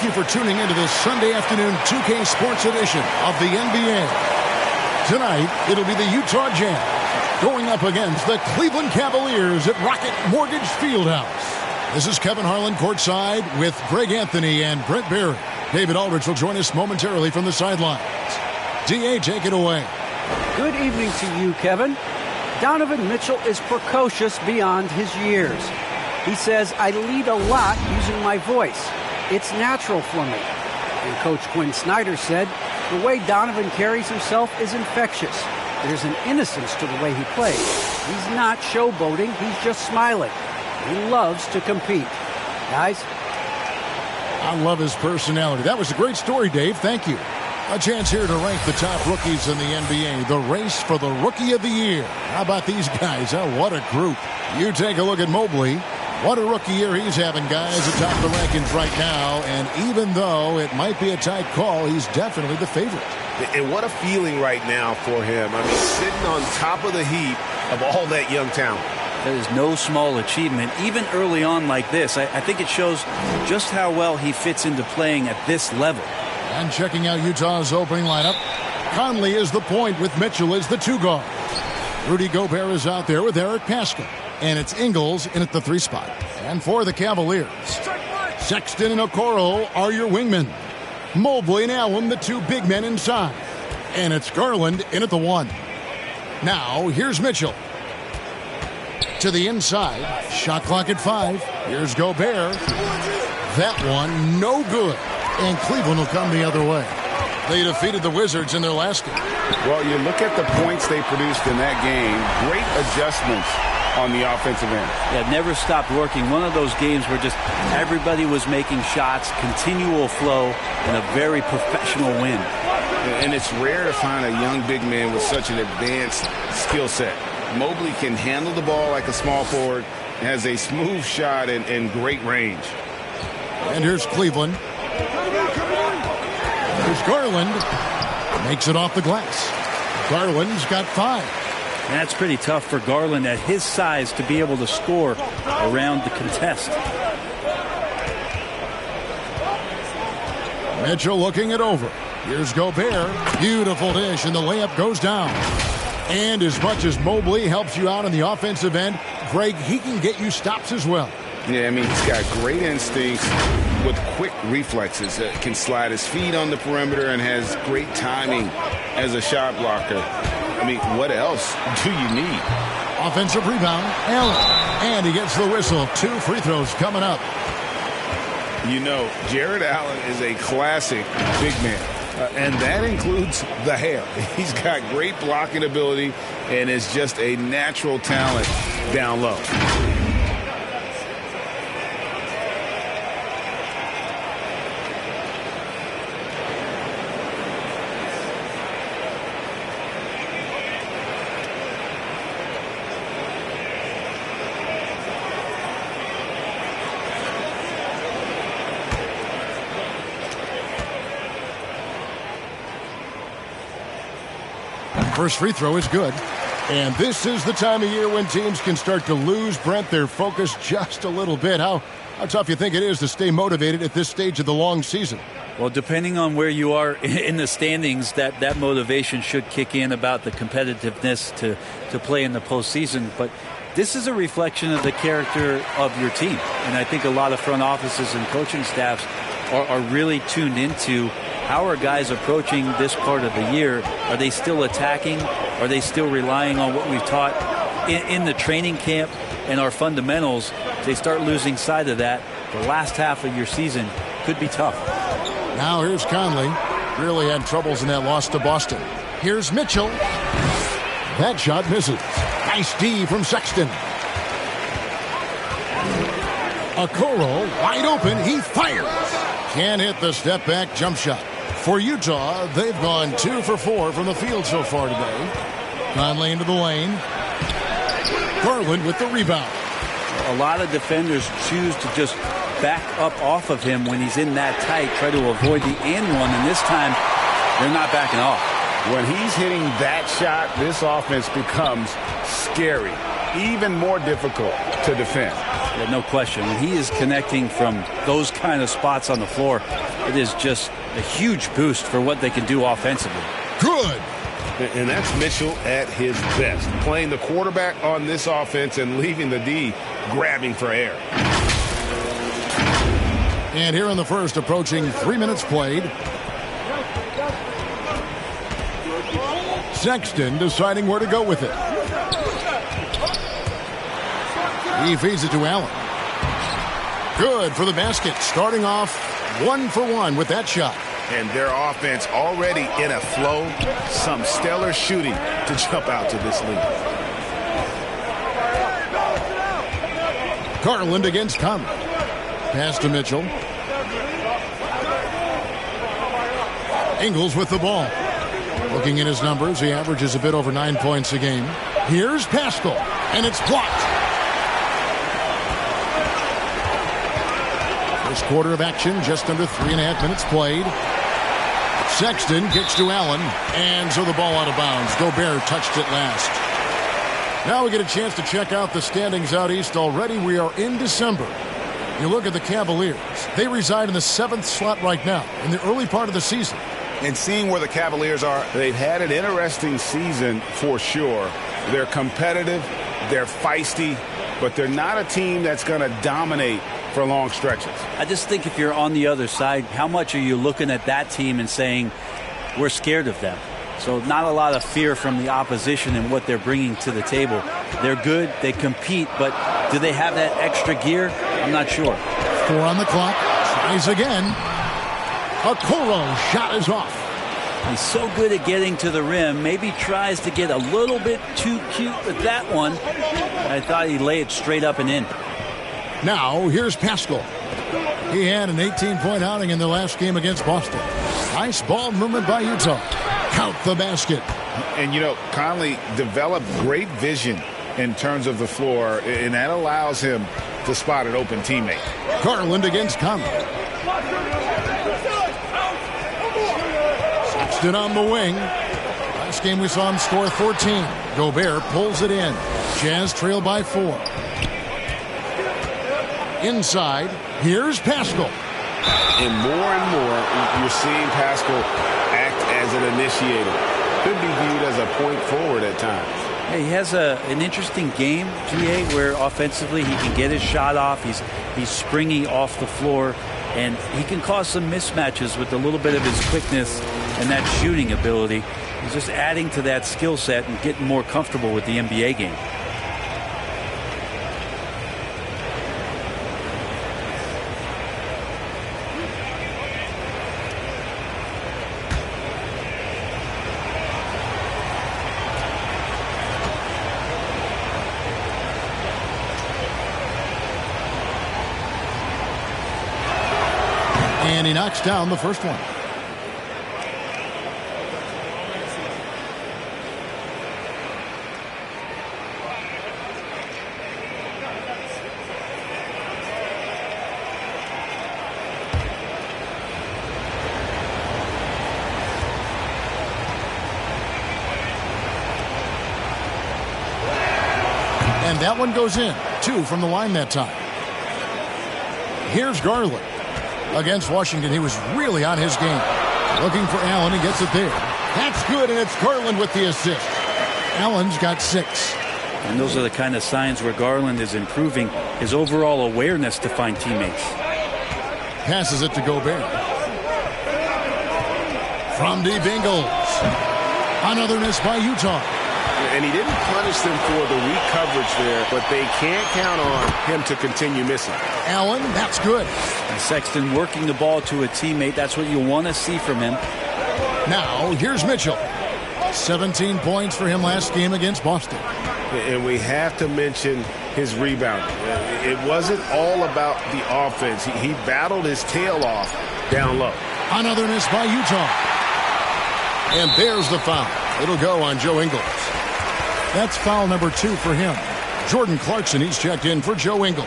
you for tuning into this Sunday afternoon 2K Sports edition of the NBA. Tonight, it'll be the Utah Jazz going up against the Cleveland Cavaliers at Rocket Mortgage Fieldhouse. This is Kevin Harlan courtside with Greg Anthony and Brent Barry. David Aldridge will join us momentarily from the sidelines. D.A., take it away. Good evening to you, Kevin. Donovan Mitchell is precocious beyond his years. He says, I lead a lot using my voice. It's natural for me. And Coach Quinn Snyder said, the way Donovan carries himself is infectious. There's an innocence to the way he plays. He's not showboating, he's just smiling. He loves to compete. Guys? I love his personality. That was a great story, Dave. Thank you. A chance here to rank the top rookies in the NBA. The race for the Rookie of the Year. How about these guys? Oh, what a group. You take a look at Mobley. What a rookie year he's having, guys, atop the rankings right now. And even though it might be a tight call, he's definitely the favorite. And what a feeling right now for him. I mean, sitting on top of the heap of all that young talent. That is no small achievement, even early on like this. I think it shows just how well he fits into playing at this level. And checking out Utah's opening lineup, Conley is the point with Mitchell as the two guard. Rudy Gobert is out there with Eric Pascal. And it's Ingles in at the 3 spot. And for the Cavaliers, Sexton and Okoro are your wingmen. Mobley and Allen, the two big men inside. And it's Garland in at the 1. Now, here's Mitchell. To the inside. Shot clock at 5. Here's Gobert. That one, no good. And Cleveland will come the other way. They defeated the Wizards in their last game. Well, you look at the points they produced in that game. Great adjustments on the offensive end. Yeah, never stopped working. One of those games where just everybody was making shots, continual flow, and a very professional win. And it's rare to find a young big man with such an advanced skill set. Mobley can handle the ball like a small forward, has a smooth shot and great range. And here's Cleveland. Here's Garland. Makes it off the glass. Garland's got 5. And that's pretty tough for Garland at his size to be able to score around the contest. Mitchell looking it over. Here's Gobert. Beautiful dish, and the layup goes down. And as much as Mobley helps you out on the offensive end, Greg, he can get you stops as well. Yeah, I mean, he's got great instincts with quick reflexes. Can slide his feet on the perimeter and has great timing as a shot blocker. I mean, what else do you need? Offensive rebound, Allen. And he gets the whistle. 2 free throws coming up. You know, Jared Allen is a classic big man. And that includes the hair. He's got great blocking ability and is just a natural talent down low. First free throw is good. And this is the time of year when teams can start to lose, Brent, their focus just a little bit. How tough you think it is to stay motivated at this stage of the long season? Well, depending on where you are in the standings, that motivation should kick in about the competitiveness to play in the postseason. But this is a reflection of the character of your team. And I think a lot of front offices and coaching staffs are really tuned into how are guys approaching this part of the year. Are they still attacking? Are they still relying on what we've taught in the training camp and our fundamentals? If they start losing sight of that, the last half of your season could be tough. Now here's Conley. Really had troubles in that loss to Boston. Here's Mitchell. That shot misses. Nice D from Sexton. Okoro wide open. He fires. Can't hit the step back jump shot. For Utah, they've gone 2 for 4 from the field so far today. Conley into the lane. Garland with the rebound. A lot of defenders choose to just back up off of him when he's in that tight, try to avoid the and one, and this time they're not backing off. When he's hitting that shot, this offense becomes scary, even more difficult to defend. Yeah, no question. When he is connecting from those kind of spots on the floor, it is just a huge boost for what they can do offensively. Good. And that's Mitchell at his best, playing the quarterback on this offense and leaving the D grabbing for air. And here in the first, approaching 3 minutes played. Sexton deciding where to go with it. He feeds it to Allen. Good for the basket. Starting off 1 for 1 with that shot. And their offense already in a flow. Some stellar shooting to jump out to this lead. Garland against Conley. Pass to Mitchell. Ingles with the ball. Looking at his numbers, he averages a bit over 9 points a game. Here's Pascal, and it's blocked. First quarter of action, just under 3.5 minutes played. Sexton kicks to Allen, and so the ball out of bounds. Gobert touched it last. Now we get a chance to check out the standings out east already. We are in December. You look at the Cavaliers. They reside in the 7th slot right now in the early part of the season. And seeing where the Cavaliers are, they've had an interesting season for sure. They're competitive, they're feisty, but they're not a team that's going to dominate for long stretches. I just think if you're on the other side, how much are you looking at that team and saying, we're scared of them? So not a lot of fear from the opposition and what they're bringing to the table. They're good, they compete, but do they have that extra gear? I'm not sure. 4 on the clock. Tries again. Okoro shot is off. He's so good at getting to the rim. Maybe tries to get a little bit too cute with that one. I thought he'd lay it straight up and in. Now, here's Pascal. He had an 18-point outing in the last game against Boston. Nice ball movement by Utah. Count the basket. And, you know, Conley developed great vision in terms of the floor, and that allows him to spot an open teammate. Garland against Conley. Sexton on the wing. Last game we saw him score 14. Gobert pulls it in. Jazz trail by 4. Inside, here's Pascal. And more, you're seeing Pascal act as an initiator. Could be viewed as a point forward at times. Yeah, he has an interesting game, GA, where offensively he can get his shot off. He's springy off the floor, and he can cause some mismatches with a little bit of his quickness and that shooting ability. He's just adding to that skill set and getting more comfortable with the NBA game. And he knocks down the first one. And that one goes in. 2 from the line that time. Here's Garland. Against Washington, he was really on his game. Looking for Allen, he gets it there. That's good, and it's Garland with the assist. Allen's got 6. And those are the kind of signs where Garland is improving his overall awareness to find teammates. Passes it to Gobert. From deep Ingles. Another miss by Utah. And he didn't punish them for the weak coverage there, but they can't count on him to continue missing. Allen, that's good. And Sexton working the ball to a teammate. That's what you want to see from him. Now, here's Mitchell. 17 points for him last game against Boston. And we have to mention his rebounding. It wasn't all about the offense. He battled his tail off down low. Another miss by Utah. And there's the foul. It'll go on Joe Ingles. That's foul number 2 for him. Jordan Clarkson, he's checked in for Joe Ingles.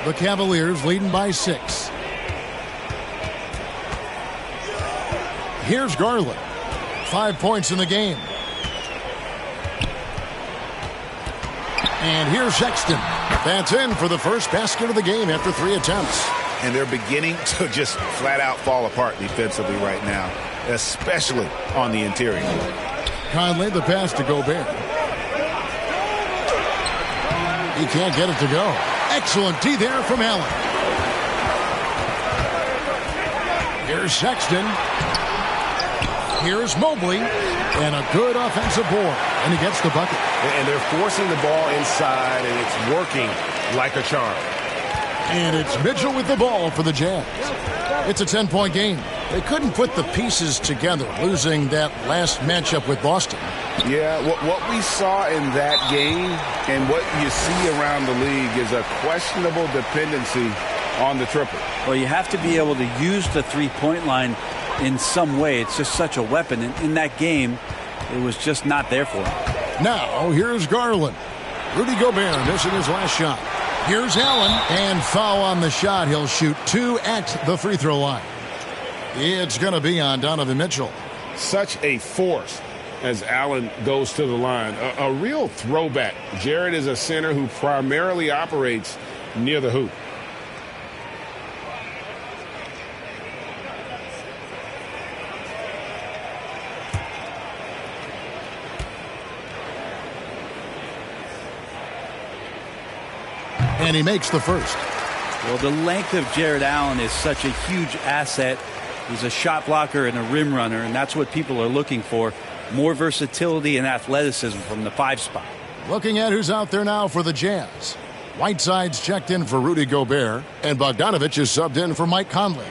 The Cavaliers leading by 6. Here's Garland. 5 points in the game. And here's Sexton. That's in for the first basket of the game after 3 attempts. And they're beginning to just flat out fall apart defensively right now, especially on the interior. Conley, the pass to Gobert. He can't get it to go. Excellent D there from Allen. Here's Sexton. Here's Mobley. And a good offensive board. And he gets the bucket. And they're forcing the ball inside, and it's working like a charm. And it's Mitchell with the ball for the Jazz. It's a 10-point game. They couldn't put the pieces together, losing that last matchup with Boston. Yeah, what we saw in that game and what you see around the league is a questionable dependency on the triple. Well, you have to be able to use the three-point line in some way. It's just such a weapon. And in that game, it was just not there for him. Now, here's Garland. Rudy Gobert missing his last shot. Here's Allen, and foul on the shot. He'll shoot 2 at the free throw line. It's going to be on Donovan Mitchell. Such a force as Allen goes to the line. A real throwback. Jared is a center who primarily operates near the hoop. And he makes the first. Well, the length of Jared Allen is such a huge asset. He's a shot blocker and a rim runner, and that's what people are looking for. More versatility and athleticism from the 5 spot. Looking at who's out there now for the Jazz. Whiteside's checked in for Rudy Gobert, and Bogdanovich is subbed in for Mike Conley.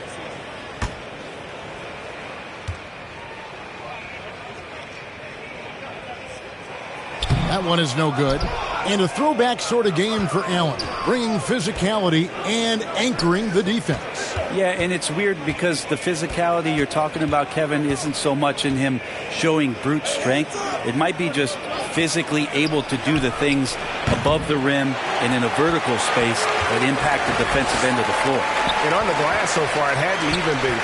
That one is no good. And a throwback sort of game for Allen, bringing physicality and anchoring the defense. Yeah, and it's weird because the physicality you're talking about, Kevin, isn't so much in him showing brute strength. It might be just physically able to do the things above the rim and in a vertical space that impact the defensive end of the floor. And on the glass so far, it hadn't even been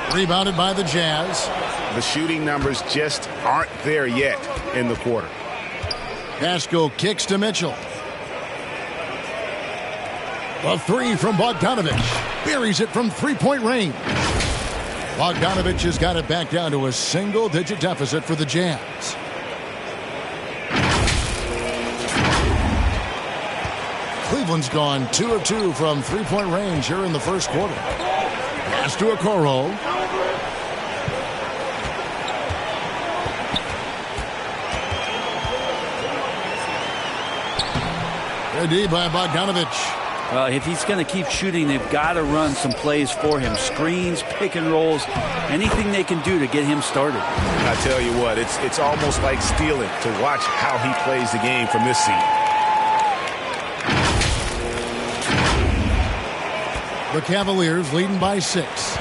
close. Rebounded by the Jazz. The shooting numbers just aren't there yet in the quarter. Pascal kicks to Mitchell. A 3 from Bogdanovich. Buries it from 3-point range. Bogdanovich has got it back down to a single-digit deficit for the Jazz. Cleveland's gone 2 of 2 from 3-point range here in the first quarter. Pass to Okoro. Good by Bogdanovich. Well, if he's going to keep shooting, they've got to run some plays for him. Screens, pick and rolls, anything they can do to get him started. I tell you what, it's almost like stealing to watch how he plays the game from this seat. The Cavaliers leading by 6.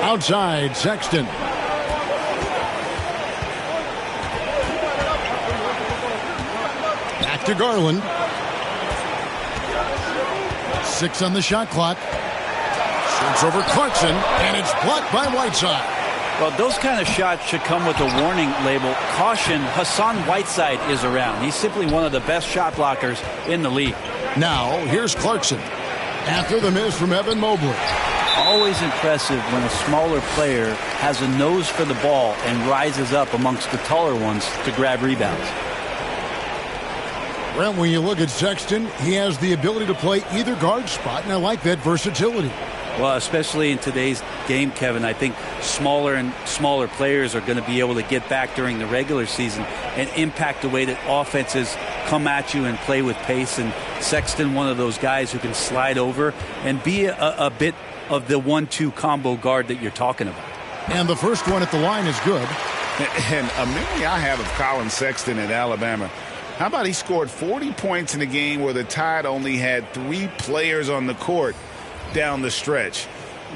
Outside, Sexton. To Garland. 6 on the shot clock. Shoots over Clarkson, and it's blocked by Whiteside. Well, those kind of shots should come with a warning label. Caution, Hassan Whiteside is around. He's simply one of the best shot blockers in the league. Now, here's Clarkson. After the miss from Evan Mobley. Always impressive when a smaller player has a nose for the ball and rises up amongst the taller ones to grab rebounds. Brent, when you look at Sexton, he has the ability to play either guard spot, and I like that versatility. Well, especially in today's game, Kevin, I think smaller and smaller players are going to be able to get back during the regular season and impact the way that offenses come at you and play with pace. And Sexton, one of those guys who can slide over and be a bit of the 1-2 combo guard that you're talking about. And the first one at the line is good. And a memory I have of Colin Sexton at Alabama. How about he scored 40 points in a game where the Tide only had 3 players on the court down the stretch.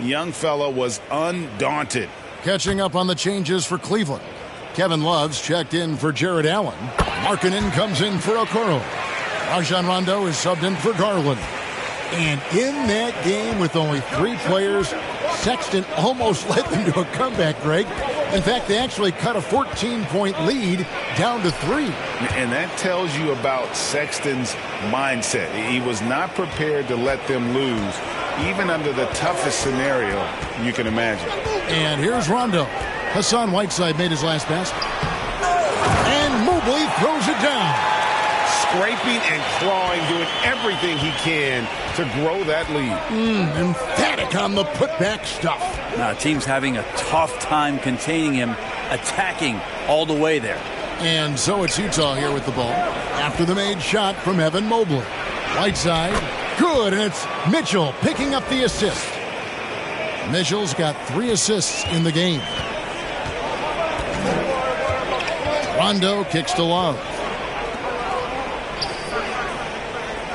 Young fella was undaunted. Catching up on the changes for Cleveland. Kevin Love's checked in for Jared Allen. Markkanen comes in for Okoro. Rajon Rondo is subbed in for Garland. And in that game with only 3 players, Sexton almost led them to a comeback, Greg. In fact, they actually cut a 14-point lead down to 3. And that tells you about Sexton's mindset. He was not prepared to let them lose, even under the toughest scenario you can imagine. And here's Rondo. Hassan Whiteside made his last pass. And Mobley throws it down. Scraping and clawing, doing everything he can to grow that lead. Emphatic on the putback stuff. Now, team's having a tough time containing him, attacking all the way there. And so it's Utah here with the ball after the made shot from Evan Mobley. Whiteside, good, and it's Mitchell picking up the assist. Mitchell's got 3 assists in the game. Rondo kicks to Love.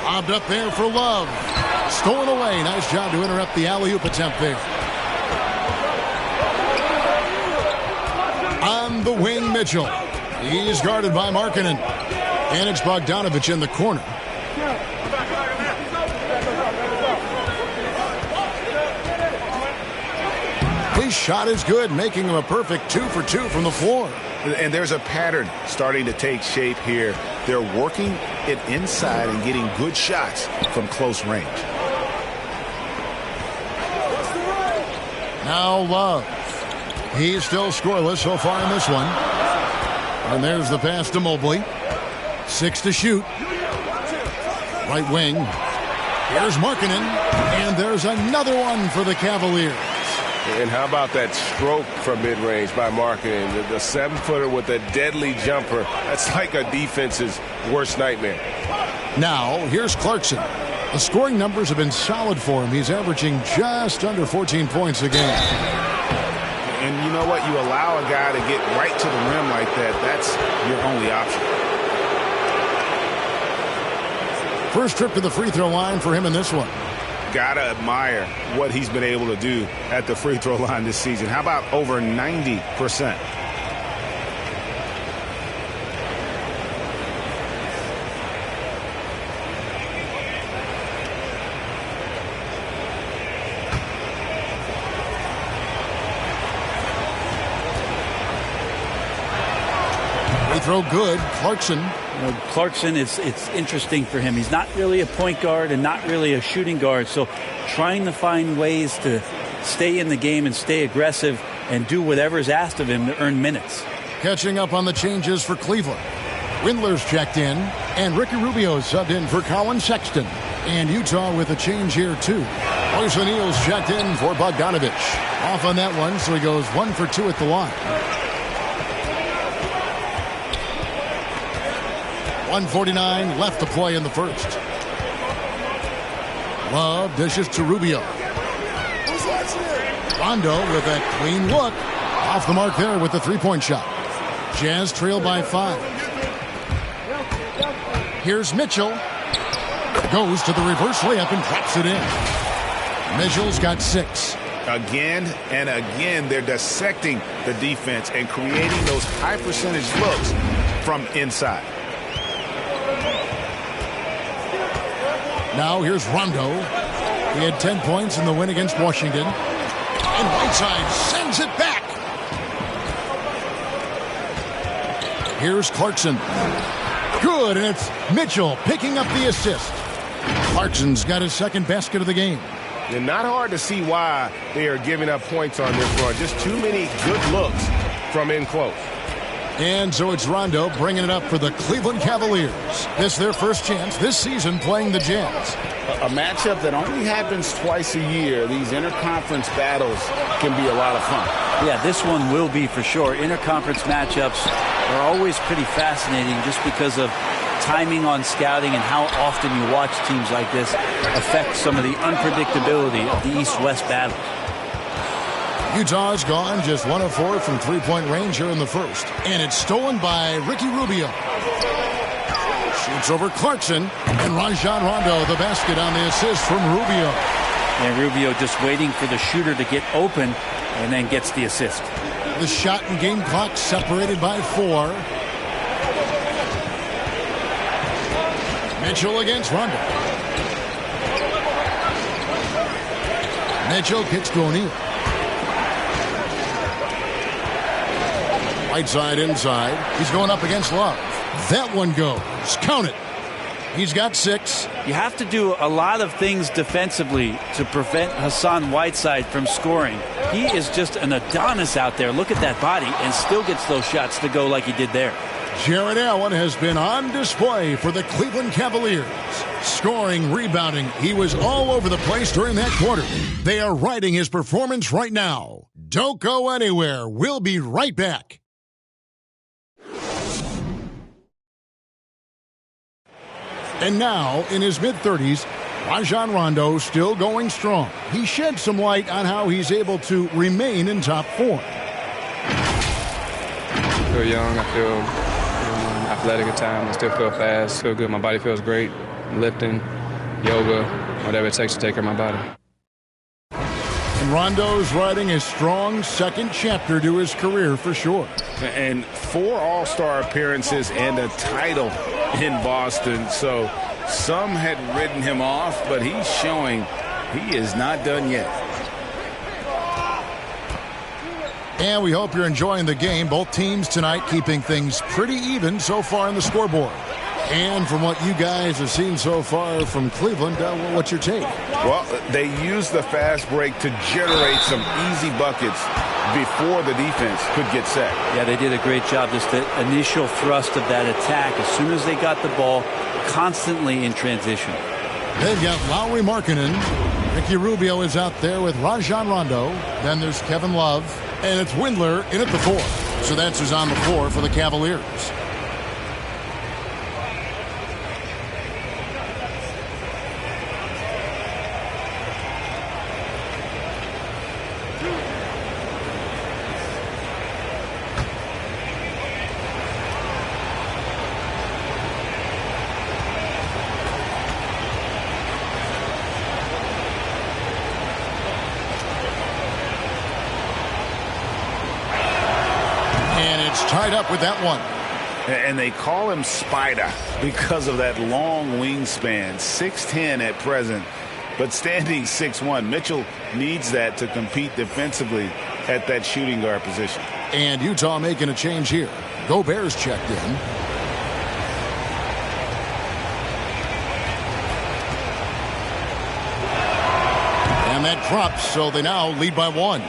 Lobbed up there for Love. Stolen away. Nice job to interrupt the alley-oop attempt there. On the wing, Mitchell. He's guarded by Markkanen. And it's Bogdanovich in the corner. His shot is good, making him a perfect 2 for 2 from the floor. And there's a pattern starting to take shape here. They're working it inside and getting good shots from close range. Now Love. He's still scoreless so far in this one. And there's the pass to Mobley. 6 to shoot. Right wing. Here's Markkanen. And there's another one for the Cavaliers. And how about that stroke from mid-range by Markkanen? The 7-footer with a deadly jumper. That's like a defense's worst nightmare. Now, here's Clarkson. The scoring numbers have been solid for him. He's averaging just under 14 points a game. And you know what? You allow a guy to get right to the rim like that. That's your only option. First trip to the free throw line for him in this one. Gotta admire what he's been able to do at the free throw line this season. How about over 90%? Free throw good. Clarkson. Clarkson, it's interesting for him. He's not really a point guard and not really a shooting guard, so trying to find ways to stay in the game and stay aggressive and do whatever's asked of him to earn minutes. Catching up on the changes for Cleveland. Windler's checked in, and Ricky Rubio subbed in for Colin Sexton. And Utah with a change here, too. Royce O'Neal's checked in for Bogdanovich. Off on that one, so he goes 1 for 2 at the line. 1:49 left to play in the first. Love dishes to Rubio. Rondo with a clean look. Off the mark there with the 3-point shot. Jazz trail by 5. Here's Mitchell. Goes to the reverse layup and drops it in. Mitchell's got 6. Again and again, they're dissecting the defense and creating those high percentage looks from inside. Now here's Rondo. He had 10 points in the win against Washington. And Whiteside sends it back. Here's Clarkson. Good, and it's Mitchell picking up the assist. Clarkson's got his second basket of the game. And not hard to see why they are giving up points on this run. Just too many good looks from in close. And so it's Rondo bringing it up for the Cleveland Cavaliers. This is their first chance this season playing the Jazz. A matchup that only happens twice a year. These interconference battles can be a lot of fun. Yeah, this one will be for sure. Interconference matchups are always pretty fascinating just because of timing on scouting and how often you watch teams like this affect some of the unpredictability of the East-West battle. Utah's gone just 1 of 4 from 3-point range here in the first. And it's stolen by Ricky Rubio. Shoots over Clarkson. And Rajon Rondo, the basket on the assist from Rubio. And Rubio just waiting for the shooter to get open and then gets the assist. The shot and game clock separated by 4. Mitchell against Rondo. Mitchell kicks to O'Neal. Right side inside. He's going up against Love. That one goes. Count it. He's got 6. You have to do a lot of things defensively to prevent Hassan Whiteside from scoring. He is just an Adonis out there. Look at that body, and still gets those shots to go like he did there. Jared Allen has been on display for the Cleveland Cavaliers. Scoring, rebounding. He was all over the place during that quarter. They are riding his performance right now. Don't go anywhere. We'll be right back. And now, in his mid-30s, Rajon Rondo still going strong. He shed some light on how he's able to remain in top form. I feel young. I feel athletic at times. I still feel fast. Feel good. My body feels great. Lifting, yoga, whatever it takes to take care of my body. And Rondo's writing a strong second chapter to his career for sure. And 4 All-Star appearances and a title in Boston. So some had written him off, but he's showing he is not done yet. And we hope you're enjoying the game. Both teams tonight keeping things pretty even so far on the scoreboard. And from what you guys have seen so far from Cleveland, what's your take? Well, they used the fast break to generate some easy buckets before the defense could get set. Yeah, they did a great job. Just the initial thrust of that attack, as soon as they got the ball, constantly in transition. They've got Lowry Markkanen. Ricky Rubio is out there with Rajon Rondo. Then there's Kevin Love. And it's Windler in at the 4. So that's who's on the floor for the Cavaliers. Tied up with that one. And they call him Spider because of that long wingspan. 6'10" at present, but standing 6'1". Mitchell needs that to compete defensively at that shooting guard position. And Utah making a change here. Gobert's checked in. And that drops, so they now lead by 1.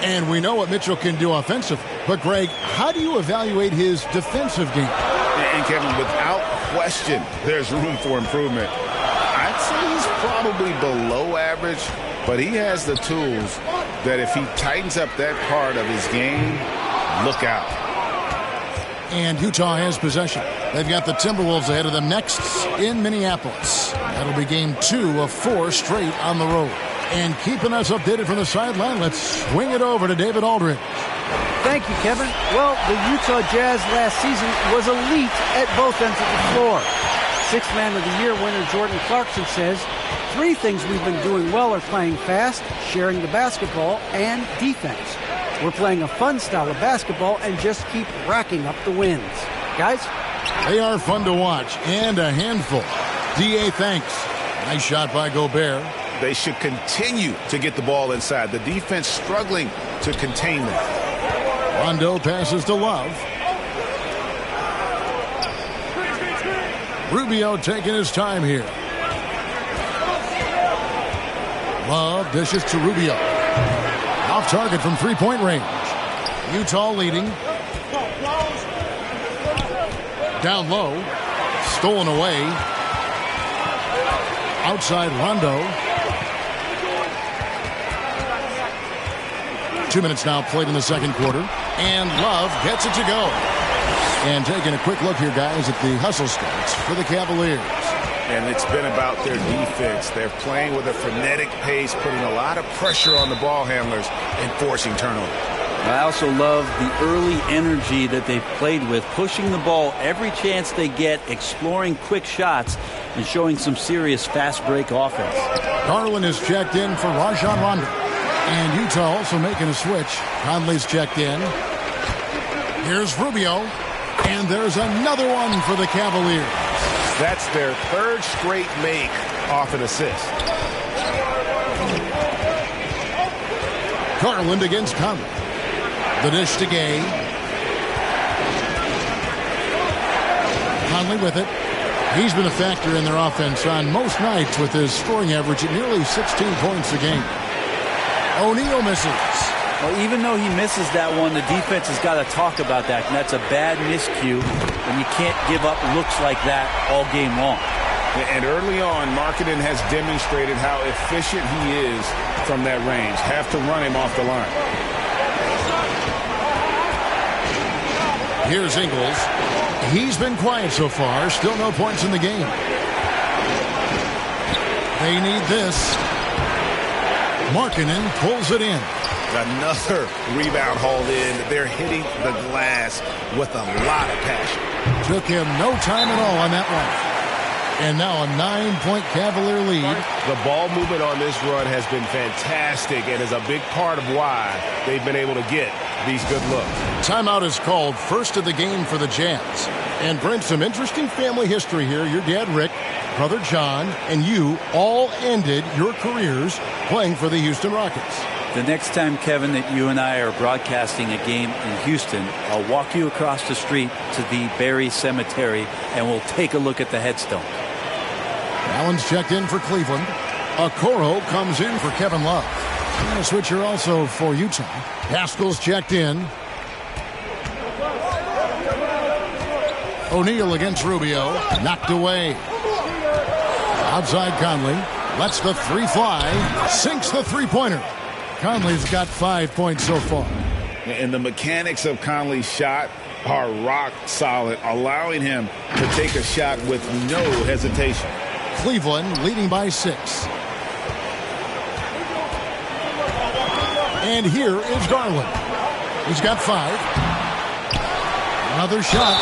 And we know what Mitchell can do offensively. But, Greg, how do you evaluate his defensive game? And, Kevin, without question, there's room for improvement. I'd say he's probably below average, but he has the tools that if he tightens up that part of his game, look out. And Utah has possession. They've got the Timberwolves ahead of them next in Minneapolis. That'll be game 2 of 4 straight on the road. And keeping us updated from the sideline, let's swing it over to David Aldridge. Thank you, Kevin. Well, the Utah Jazz last season was elite at both ends of the floor. Sixth Man of the Year winner Jordan Clarkson says, 3 things we've been doing well are playing fast, sharing the basketball, and defense. We're playing a fun style of basketball and just keep racking up the wins. Guys? They are fun to watch and a handful. D.A. thanks. Nice shot by Gobert. They should continue to get the ball inside. The defense struggling to contain them. Rondo passes to Love. Rubio taking his time here. Love dishes to Rubio. Off target from three-point range. Utah leading. Down low. Stolen away. Outside Rondo. 2 minutes now played in the second quarter. And Love gets it to go. And taking a quick look here, guys, at the hustle stats for the Cavaliers. And it's been about their defense. They're playing with a frenetic pace, putting a lot of pressure on the ball handlers and forcing turnovers. I also love the early energy that they've played with, pushing the ball every chance they get, exploring quick shots, and showing some serious fast break offense. Garland is checked in for Rajon Rondo. And Utah also making a switch. Conley's checked in. Here's Rubio. And there's another one for the Cavaliers. That's their third straight make off an assist. Garland against Conley. The dish to Gay. Conley with it. He's been a factor in their offense on most nights with his scoring average at nearly 16 points a game. O'Neal misses. Well, even though he misses that one, the defense has got to talk about that. And that's a bad miscue, and you can't give up looks like that all game long. And early on, Markkanen has demonstrated how efficient he is from that range. Have to run him off the line. Here's Ingles. He's been quiet so far. Still no points in the game. They need this. Markkanen pulls it in. Another rebound hauled in. They're hitting the glass with a lot of passion. Took him no time at all on that one. And now a 9-point Cavalier lead. The ball movement on this run has been fantastic and is a big part of why they've been able to get these good looks. Timeout is called, first of the game for the Jazz. And Brent, some interesting family history here. Your dad, Rick, brother John, and you all ended your careers playing for the Houston Rockets. The next time, Kevin, that you and I are broadcasting a game in Houston, I'll walk you across the street to the Berry Cemetery, and we'll take a look at the headstone. Allen's checked in for Cleveland. Okoro comes in for Kevin Love. And a switcher also for Utah. Haskell's checked in. O'Neal against Rubio. Knocked away. Outside Conley. Lets the three fly. Sinks the three-pointer. Conley's got 5 points so far. And the mechanics of Conley's shot are rock solid, allowing him to take a shot with no hesitation. Cleveland leading by 6. And here is Garland. He's got 5. Another shot.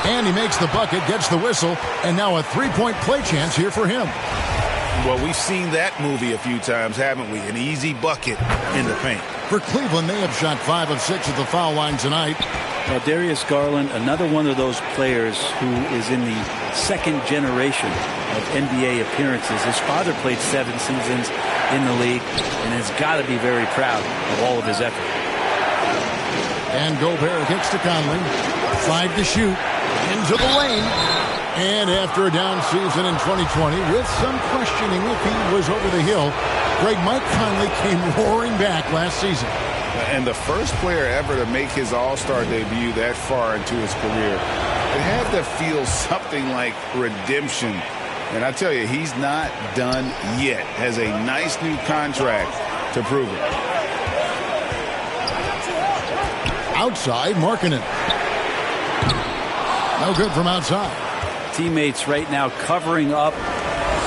And he makes the bucket, gets the whistle, and now a three-point play chance here for him. Well, we've seen that movie a few times, haven't we? An easy bucket in the paint. For Cleveland, they have shot 5 of 6 at the foul line tonight. Well, Darius Garland, another one of those players who is in the second generation of NBA appearances. His father played 7 seasons in the league and has got to be very proud of all of his effort. And Gobert kicks to Conley. 5 to shoot. Into the lane. And after a down season in 2020, with some questioning if he was over the hill, Mike Conley came roaring back last season. And the first player ever to make his All-Star debut that far into his career, it had to feel something like redemption. And I tell you, he's not done yet. Has a nice new contract to prove it. Outside, Markkanen. No good from outside. Teammates right now covering up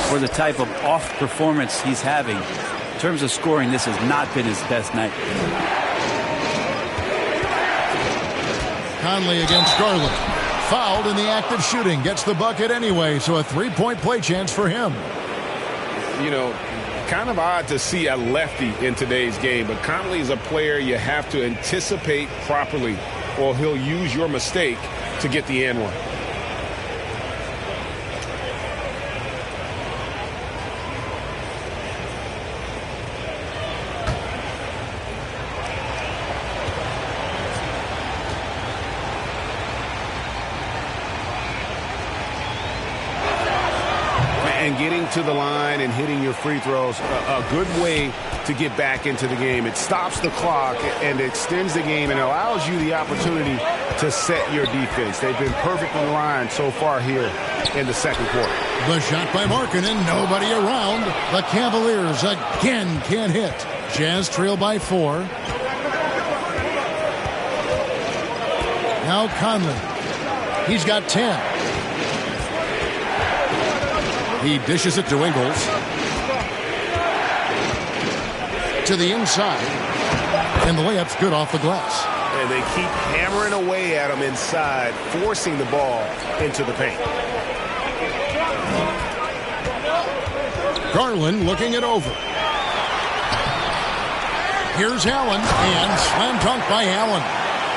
for the type of off performance he's having. In terms of scoring, this has not been his best night. Conley against Garland. Fouled in the act of shooting. Gets the bucket anyway, so a three-point play chance for him. You know, kind of odd to see a lefty in today's game, but Conley is a player you have to anticipate properly, or he'll use your mistake to get the and one. And getting to the line and hitting your free throws, a good way to get back into the game. It stops the clock and extends the game and allows you the opportunity to set your defense. They've been perfect in line so far here in the second quarter. The shot by Markkanen, nobody around. The Cavaliers again can't hit. Jazz trail by 4. Now Conley. He's got 10. He dishes it to Ingles. To the inside. And the layup's good off the glass. And they keep hammering away at him inside, forcing the ball into the paint. Garland looking it over. Here's Allen, and slam dunk by Allen.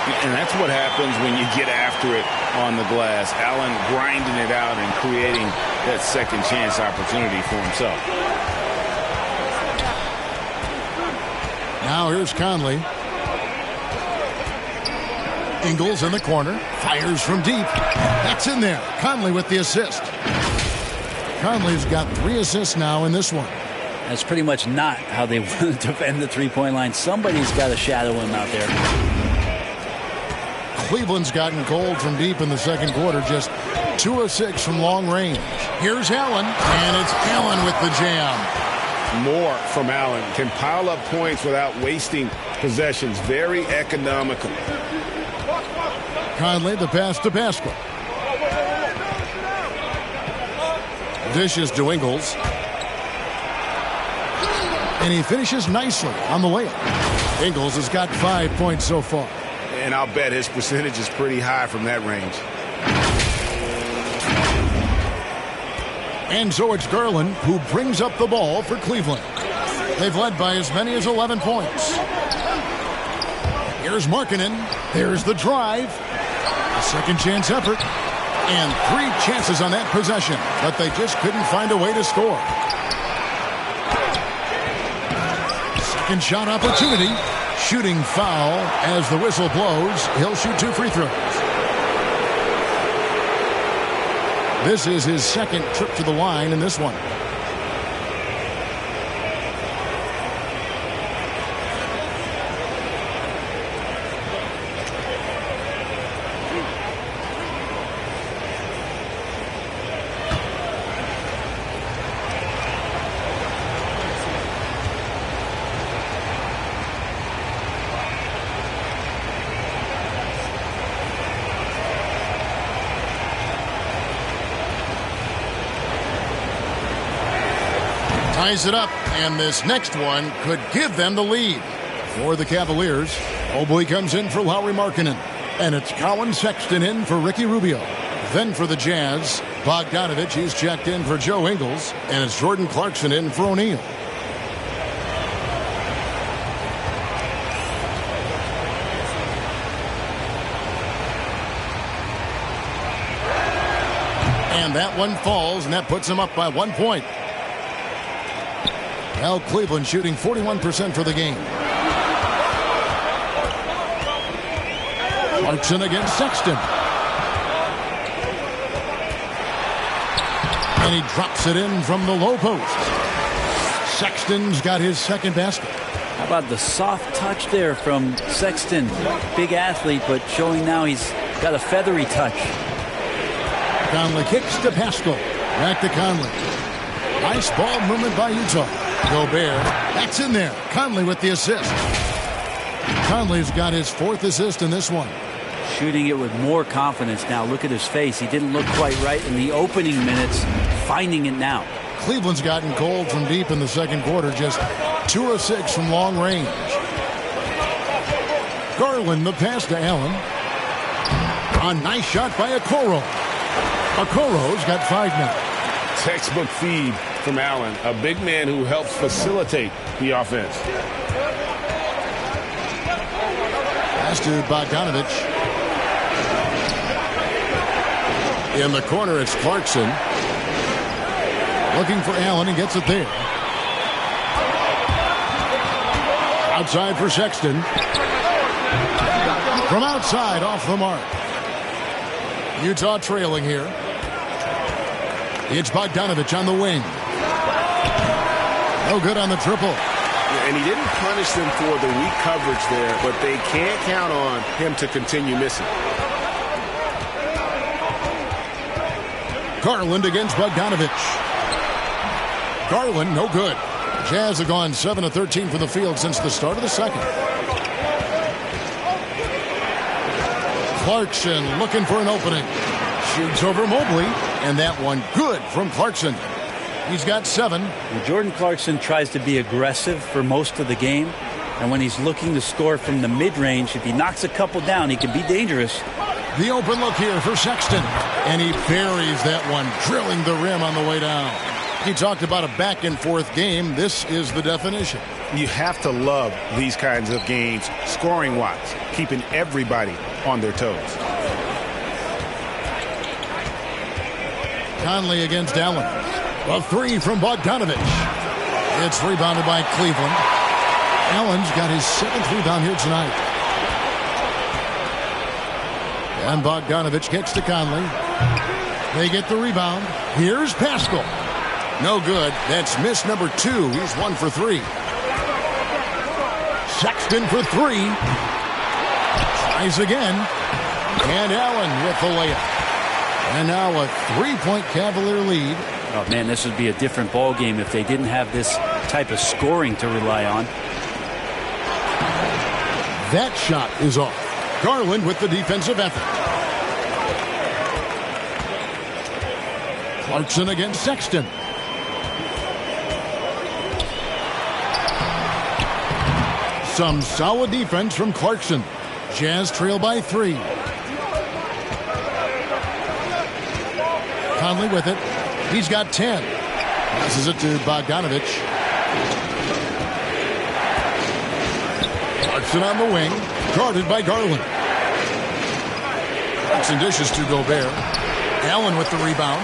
And that's what happens when you get after it on the glass. Allen grinding it out and creating that second chance opportunity for himself. Now here's Conley. Ingles in the corner. Fires from deep. That's in there. Conley with the assist. Conley's got 3 assists now in this one. That's pretty much not how they want to defend the three-point line. Somebody's got to shadow him out there. Cleveland's gotten cold from deep in the second quarter. Just 2 of 6 from long range. Here's Allen. And it's Allen with the jam. More from Allen. Can pile up points without wasting possessions. Very economical. Conley, the pass to Pascal. Dishes to Ingles. And he finishes nicely on the layup. Ingles has got 5 points so far. And I'll bet his percentage is pretty high from that range. And so it's Garland who brings up the ball for Cleveland. They've led by as many as 11 points. Here's Markkanen. There's the drive. A second chance effort. And 3 chances on that possession. But they just couldn't find a way to score. Second shot opportunity. Shooting foul as the whistle blows. He'll shoot 2 free throws. This is his second trip to the line in this one. Ties it up, and this next one could give them the lead. For the Cavaliers, Mobley comes in for Lauri Markkanen, and it's Colin Sexton in for Ricky Rubio. Then for the Jazz, Bogdanovich, he's checked in for Joe Ingles, and it's Jordan Clarkson in for O'Neal. And that one falls, and that puts him up by 1 point. Now Cleveland shooting 41% for the game. Clarkson against Sexton. And he drops it in from the low post. Sexton's got his second basket. How about the soft touch there from Sexton? Big athlete, but showing now he's got a feathery touch. Conley kicks to Pascal. Back to Conley. Nice ball movement by Utah. Gobert, that's in there. Conley with the assist. Conley's got his 4th assist in this one. Shooting it with more confidence now. Look at his face. He didn't look quite right in the opening minutes. Finding it now. Cleveland's gotten cold from deep in the second quarter. Just 2 of 6 from long range. Garland, the pass to Allen. A nice shot by Okoro. Okoro's got 5 now. Textbook feed from Allen, a big man who helps facilitate the offense. Pass to Bogdanovich. In the corner, it's Clarkson. Looking for Allen and gets it there. Outside for Sexton. From outside, off the mark. Utah trailing here. It's Bogdanovich on the wing. No good on the triple. And he didn't punish them for the weak coverage there, but they can't count on him to continue missing. Garland against Bogdanovich. Garland, no good. Jazz have gone 7 of 13 from the field since the start of the second. Clarkson looking for an opening. Shoots over Mobley, and that one good from Clarkson. He's got 7. Well, Jordan Clarkson tries to be aggressive for most of the game, and when he's looking to score from the mid-range, if he knocks a couple down, he can be dangerous. The open look here for Sexton, and he buries that one, drilling the rim on the way down. He talked about a back-and-forth game. This is the definition. You have to love these kinds of games, scoring-wise, keeping everybody on their toes. Conley against Allen. A 3 from Bogdanovich. It's rebounded by Cleveland. Allen's got his 7th rebound here tonight. And Bogdanovich kicks to Conley. They get the rebound. Here's Pascal. No good. That's miss number 2. He's 1 for 3. Sexton for 3. Tries again. And Allen with the layup. And now a 3-point Cavalier lead. Oh, man, this would be a different ball game if they didn't have this type of scoring to rely on. That shot is off. Garland with the defensive effort. Clarkson against Sexton. Some solid defense from Clarkson. Jazz trail by 3. Conley with it. He's got 10. Passes it to Bogdanovich. Clarkson on the wing. Guarded by Garland. Clarkson dishes to Gobert. Allen with the rebound.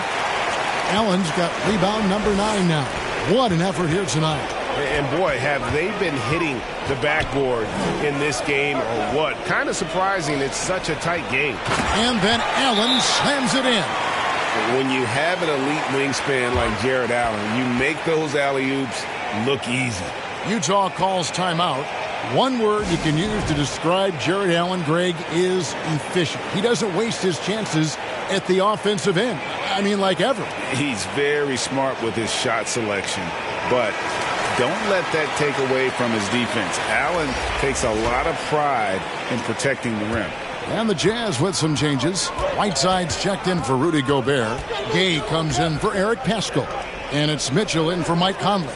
Allen's got rebound number 9 now. What an effort here tonight. And boy, have they been hitting the backboard in this game or what? Kind of surprising. It's such a tight game. And then Allen slams it in. When you have an elite wingspan like Jared Allen, you make those alley-oops look easy. Utah calls timeout. One word you can use to describe Jared Allen, Greg, is efficient. He doesn't waste his chances at the offensive end. I mean, like ever. He's very smart with his shot selection, but don't let that take away from his defense. Allen takes a lot of pride in protecting the rim. And the Jazz with some changes. Whiteside's checked in for Rudy Gobert. Gay comes in for Eric Pascal. And it's Mitchell in for Mike Conley.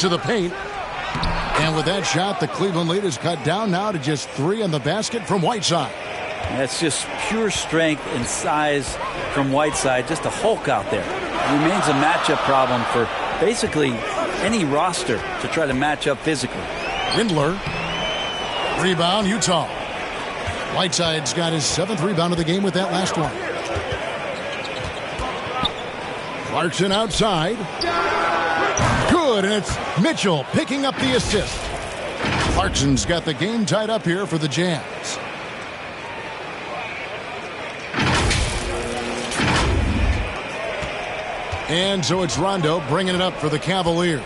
To the paint. And with that shot, the Cleveland lead is cut down now to just 3 on the basket from Whiteside. That's just pure strength and size from Whiteside. Just a Hulk out there. It remains a matchup problem for basically any roster to try to match up physically. Windler. Rebound, Utah. Whiteside's got his 7th rebound of the game with that last one. Clarkson outside. Good, and it's Mitchell picking up the assist. Clarkson's got the game tied up here for the Jazz. And so it's Rondo bringing it up for the Cavaliers.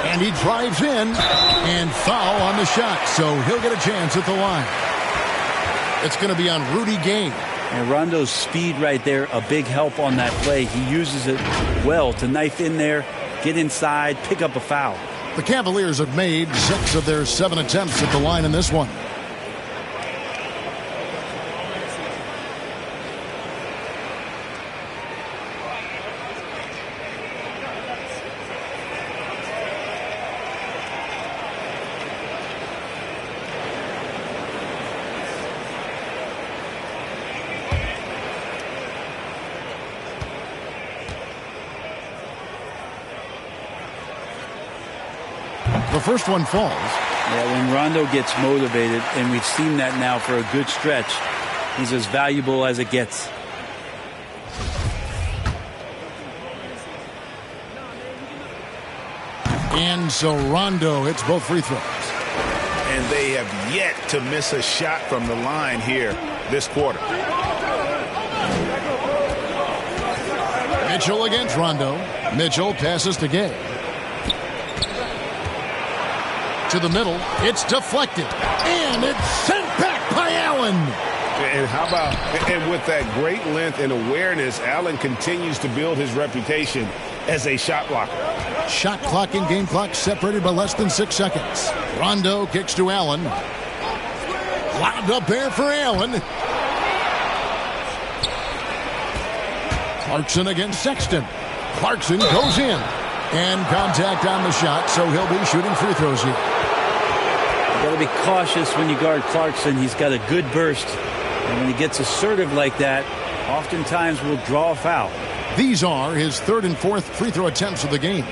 And he drives in and foul on the shot, so he'll get a chance at the line. It's going to be on Rudy Gay. And Rondo's speed right there, a big help on that play. He uses it well to knife in there, get inside, pick up a foul. The Cavaliers have made 6 of their 7 attempts at the line in this one. The first one falls. Yeah, when Rondo gets motivated, and we've seen that now for a good stretch, he's as valuable as it gets. And so Rondo hits both free throws. And they have yet to miss a shot from the line here this quarter. Mitchell against Rondo. Mitchell passes to Gay. To the middle. It's deflected. And it's sent back by Allen. And how about, and with that great length and awareness, Allen continues to build his reputation as a shot blocker. Shot clock and game clock separated by less than 6 seconds. Rondo kicks to Allen. Lobbed up there for Allen. Clarkson against Sexton. Clarkson goes in. And contact on the shot, so he'll be shooting free throws here. You got to be cautious when you guard Clarkson. He's got a good burst. And when he gets assertive like that, oftentimes will draw a foul. These are his 3rd and 4th free throw attempts of the game.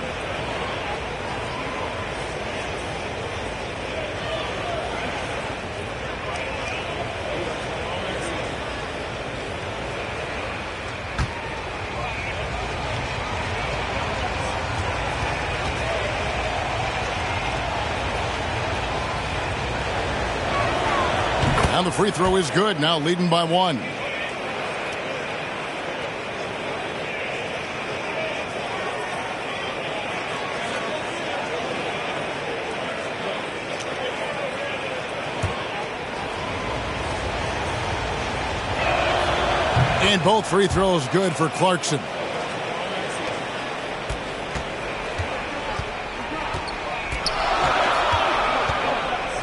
And the free throw is good, now leading by 1. And both free throws good for Clarkson.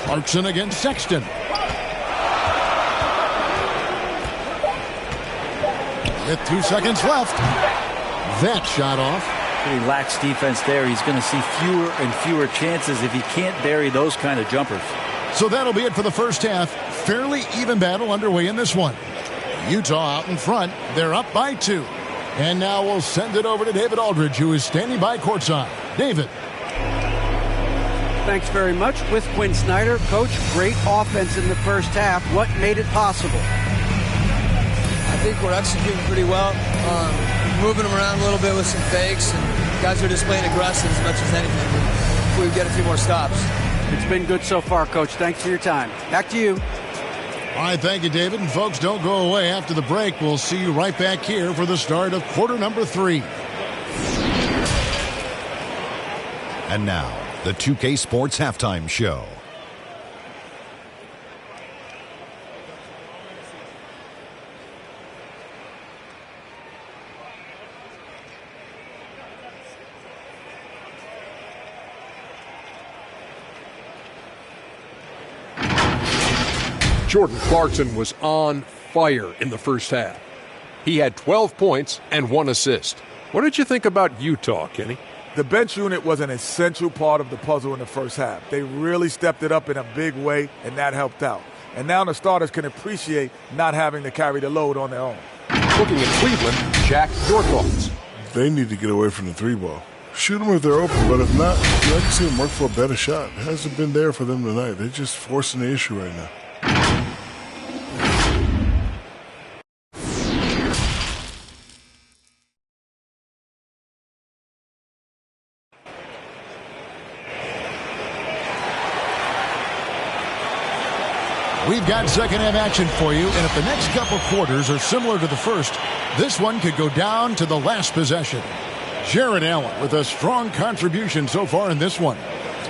Clarkson against Sexton. With 2 seconds left. That shot off. Pretty lax defense there. He's going to see fewer and fewer chances if he can't bury those kind of jumpers. So that'll be it for the first half. Fairly even battle underway in this one. Utah out in front. They're up by 2. And now we'll send it over to David Aldridge, who is standing by courtside. David. Thanks very much. With Quinn Snyder, Coach, great offense in the first half. What made it possible? I think we're executing pretty well. Moving them around a little bit with some fakes. And guys are just playing aggressive as much as anything. We get a few more stops. It's been good so far, Coach. Thanks for your time. Back to you. All right, thank you, David. And folks, don't go away. After the break, we'll see you right back here for the start of quarter number 3. And now, the 2K Sports Halftime Show. Jordan Clarkson was on fire in the first half. He had 12 points and 1 assist. What did you think about Utah, Kenny? The bench unit was an essential part of the puzzle in the first half. They really stepped it up in a big way, and that helped out. And now the starters can appreciate not having to carry the load on their own. Looking at Cleveland, Jack, your thoughts? They need to get away from the 3 ball. Shoot them if they're open, but if not, I'd like to see them work for a better shot. It hasn't been there for them tonight. They're just forcing the issue right now. We've got second half action for you, and if the next couple quarters are similar to the first, this one could go down to the last possession. Jared Allen with a strong contribution so far in this one.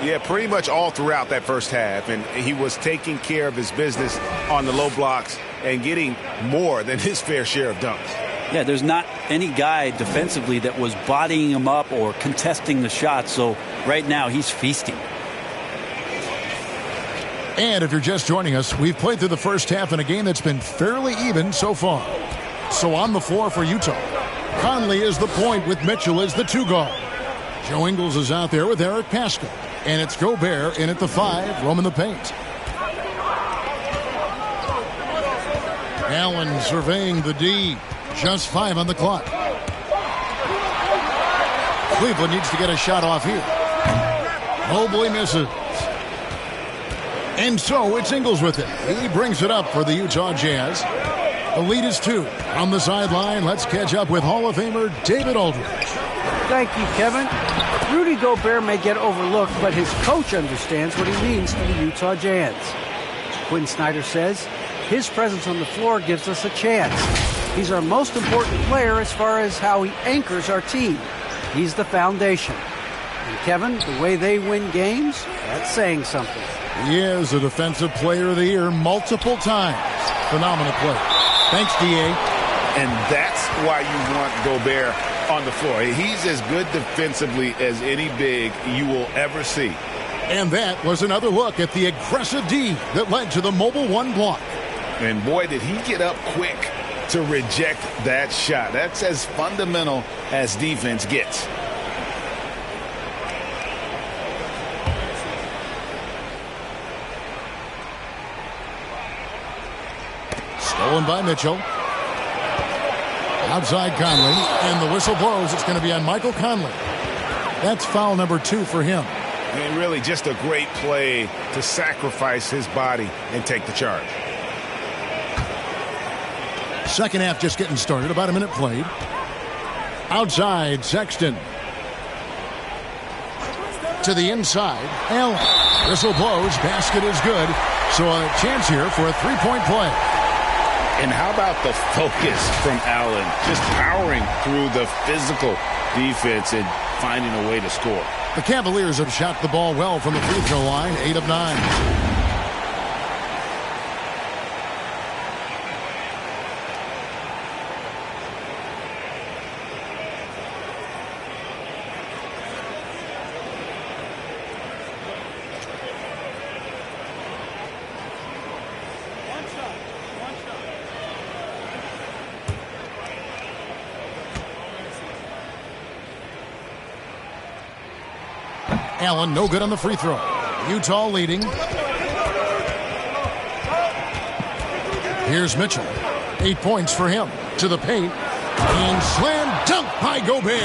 Yeah, pretty much all throughout that first half, and he was taking care of his business on the low blocks and getting more than his fair share of dunks. Yeah, there's not any guy defensively that was bodying him up or contesting the shot, so right now he's feasting. And if you're just joining us, we've played through the first half in a game that's been fairly even so far. So on the floor for Utah, Conley is the point with Mitchell as the 2 guard. Joe Ingles is out there with Eric Paschal. And it's Gobert in at the 5, roaming the paint. Allen surveying the D. Just 5 on the clock. Cleveland needs to get a shot off here. Mobley misses. And so it's Ingles with it. He brings it up for the Utah Jazz. The lead is 2. On the sideline, let's catch up with Hall of Famer David Aldridge. Thank you, Kevin. Rudy Gobert may get overlooked, but his coach understands what he means to the Utah Jazz. Quinn Snyder says his presence on the floor gives us a chance. He's our most important player as far as how he anchors our team. He's the foundation. And Kevin, the way they win games, that's saying something. He is a Defensive Player of the Year multiple times. Phenomenal play. Thanks, D.A. And that's why you want Gobert on the floor. He's as good defensively as any big you will ever see. And that was another look at the aggressive D that led to the mobile 1 block. And boy, did he get up quick to reject that shot. That's as fundamental as defense gets. Stolen by Mitchell. Outside Conley, and the whistle blows. It's going to be on Michael Conley. That's foul number 2 for him. And really just a great play to sacrifice his body and take the charge. Second half just getting started. About a minute played. Outside, Sexton. to the inside. Allen. Whistle blows. Basket is good. So a chance here for a three-point play. And how about the focus from Allen? Just powering through the physical defense and finding a way to score. The Cavaliers have shot the ball well from the free throw line, 8 of 9. Allen, no good on the free throw. Utah leading. Here's Mitchell. 8 points for him. To the paint. And slam dunk by Gobert.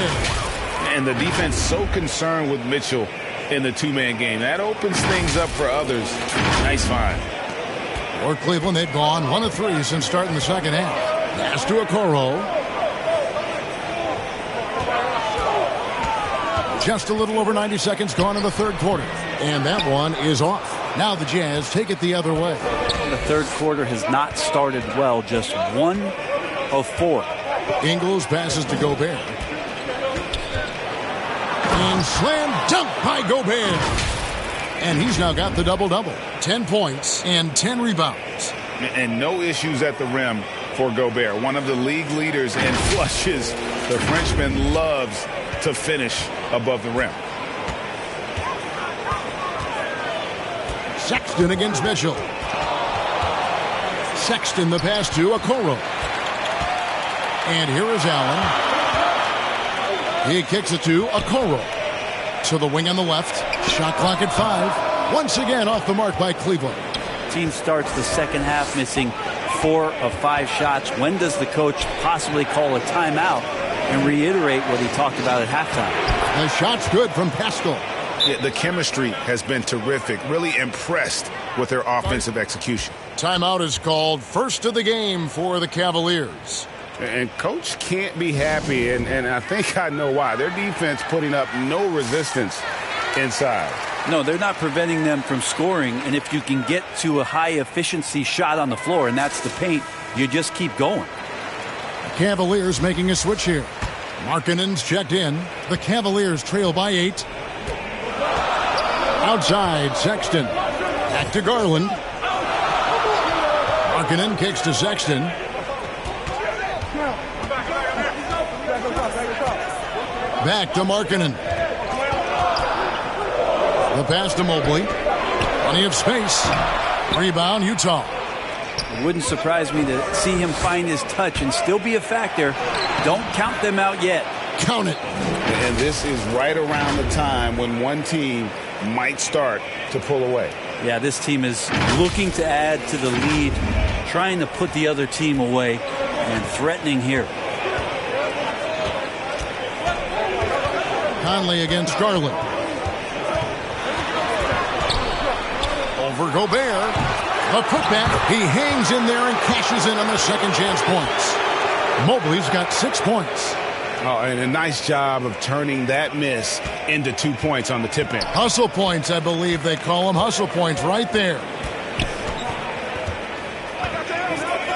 And the defense so concerned with Mitchell in the two-man game. That opens things up for others. Nice find. For Cleveland, they've gone 1 of 3 since starting the second half. Pass to Okoro. Just a little over 90 seconds gone in the third quarter. And that one is off. Now the Jazz take it the other way. The third quarter has not started well. Just 1 of 4. Ingles passes to Gobert. And slam dunk by Gobert. And he's now got the double-double. 10 points and 10 rebounds. And no issues at the rim for Gobert. One of the league leaders in flushes. The Frenchman loves to finish above the rim. Sexton against Mitchell. Sexton the pass to Okoro. And here is Allen. He kicks it to Okoro. To the wing on the left. Shot clock at 5. Once again off the mark by Cleveland. Team starts the second half missing 4 of 5 shots. When does the coach possibly call a timeout and reiterate what he talked about at halftime? The shot's good from Pascal. Yeah, the chemistry has been terrific. Really impressed with their offensive execution. Timeout is called. First of the game for the Cavaliers. And coach can't be happy, and I think I know why. Their defense putting up no resistance inside. No, they're not preventing them from scoring, and if you can get to a high-efficiency shot on the floor, and that's the paint, you just keep going. Cavaliers making a switch here. Markkanen's checked in. The Cavaliers trail by 8. Outside, Sexton. Back to Garland. Markkanen kicks to Sexton. Back to Markkanen. The pass to Mobley. Plenty of space. Rebound, Utah. It wouldn't surprise me to see him find his touch and still be a factor. Don't count them out yet. Count it. And this is right around the time when one team might start to pull away. Yeah, this team is looking to add to the lead, trying to put the other team away, and threatening here. Conley against Garland. Over Gobert. The putback. He hangs in there and cashes in on the second chance points. Mobley's got 6 points. Oh, and a nice job of turning that miss into 2 points on the tip in. Hustle points, I believe they call them. Hustle points right there.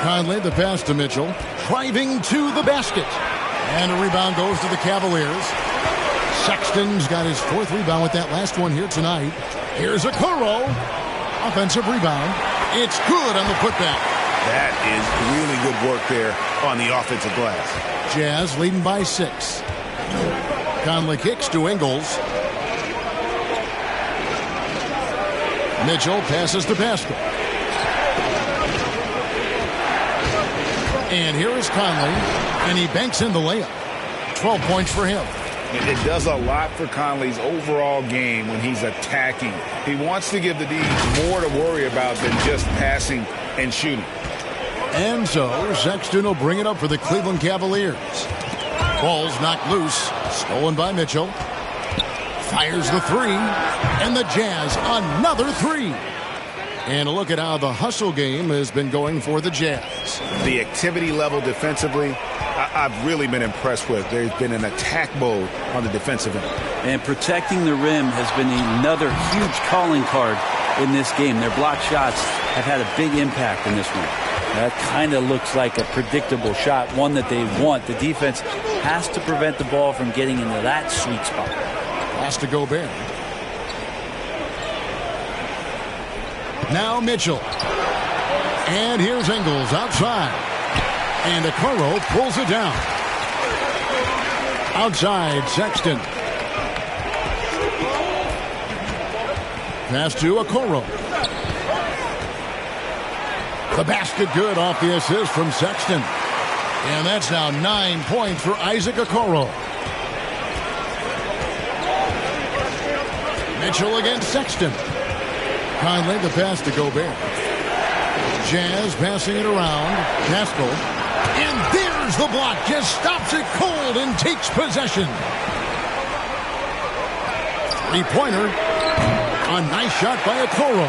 Conley, the pass to Mitchell. Driving to the basket. And a rebound goes to the Cavaliers. Sexton's got his 4th rebound with that last one here tonight. Here's Okoro. Offensive rebound. It's good on the putback. That is really good work there on the offensive glass. Jazz leading by 6. Conley kicks to Ingles. Mitchell passes to Pascal. And here is Conley, and he banks in the layup. 12 points for him. It does a lot for Conley's overall game when he's attacking. He wants to give the D more to worry about than just passing and shooting. And so Sexton will bring it up for the Cleveland Cavaliers. Ball's knocked loose. Stolen by Mitchell. Fires the 3. And the Jazz another 3. And a look at how the hustle game has been going for the Jazz. The activity level defensively, I've really been impressed with. There's been an attack mode on the defensive end. And protecting the rim has been another huge calling card in this game. Their block shots have had a big impact in this one. That kind of looks like a predictable shot, one that they want. The defense has to prevent the ball from getting into that sweet spot. Pass to Gobert. Now Mitchell. And here's Ingles outside. And Okoro pulls it down. Outside, Sexton. Pass to Okoro. The basket good off the assist from Sexton. And that's now 9 points for Isaac Okoro. Mitchell against Sexton. Conley the pass to Gobert. Jazz passing it around. Pascal. And there's the block. Just stops it cold and takes possession. Three-pointer. A nice shot by Okoro.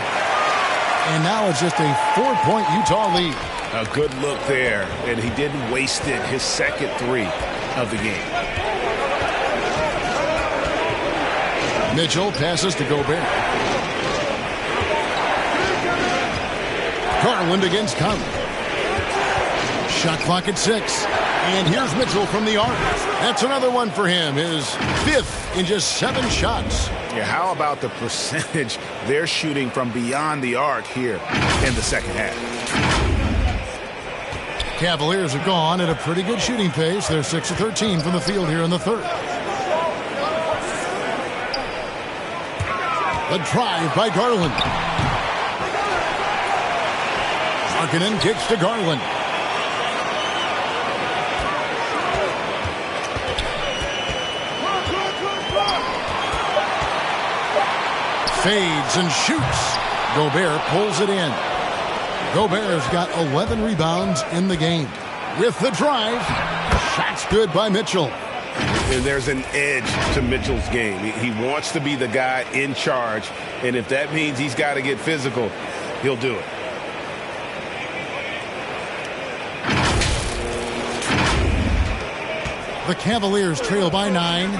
And now it's just a 4-point Utah lead. A good look there, and he didn't waste it. His second three of the game. Mitchell passes to Gobert. Garland against Conley. Shot clock at 6. And here's Mitchell from the arc. That's another one for him. His 5th in just 7 shots. Yeah, how about the percentage they're shooting from beyond the arc here in the second half? Cavaliers are gone at a pretty good shooting pace. They're 6 of 13 from the field here in the third. The drive by Garland. Markkanen kicks to Garland. Fades and shoots. Gobert pulls it in. Gobert's got 11 rebounds in the game. With the drive, shot's good by Mitchell. And there's an edge to Mitchell's game. He wants to be the guy in charge, and if that means he's got to get physical, he'll do it. The Cavaliers trail by 9.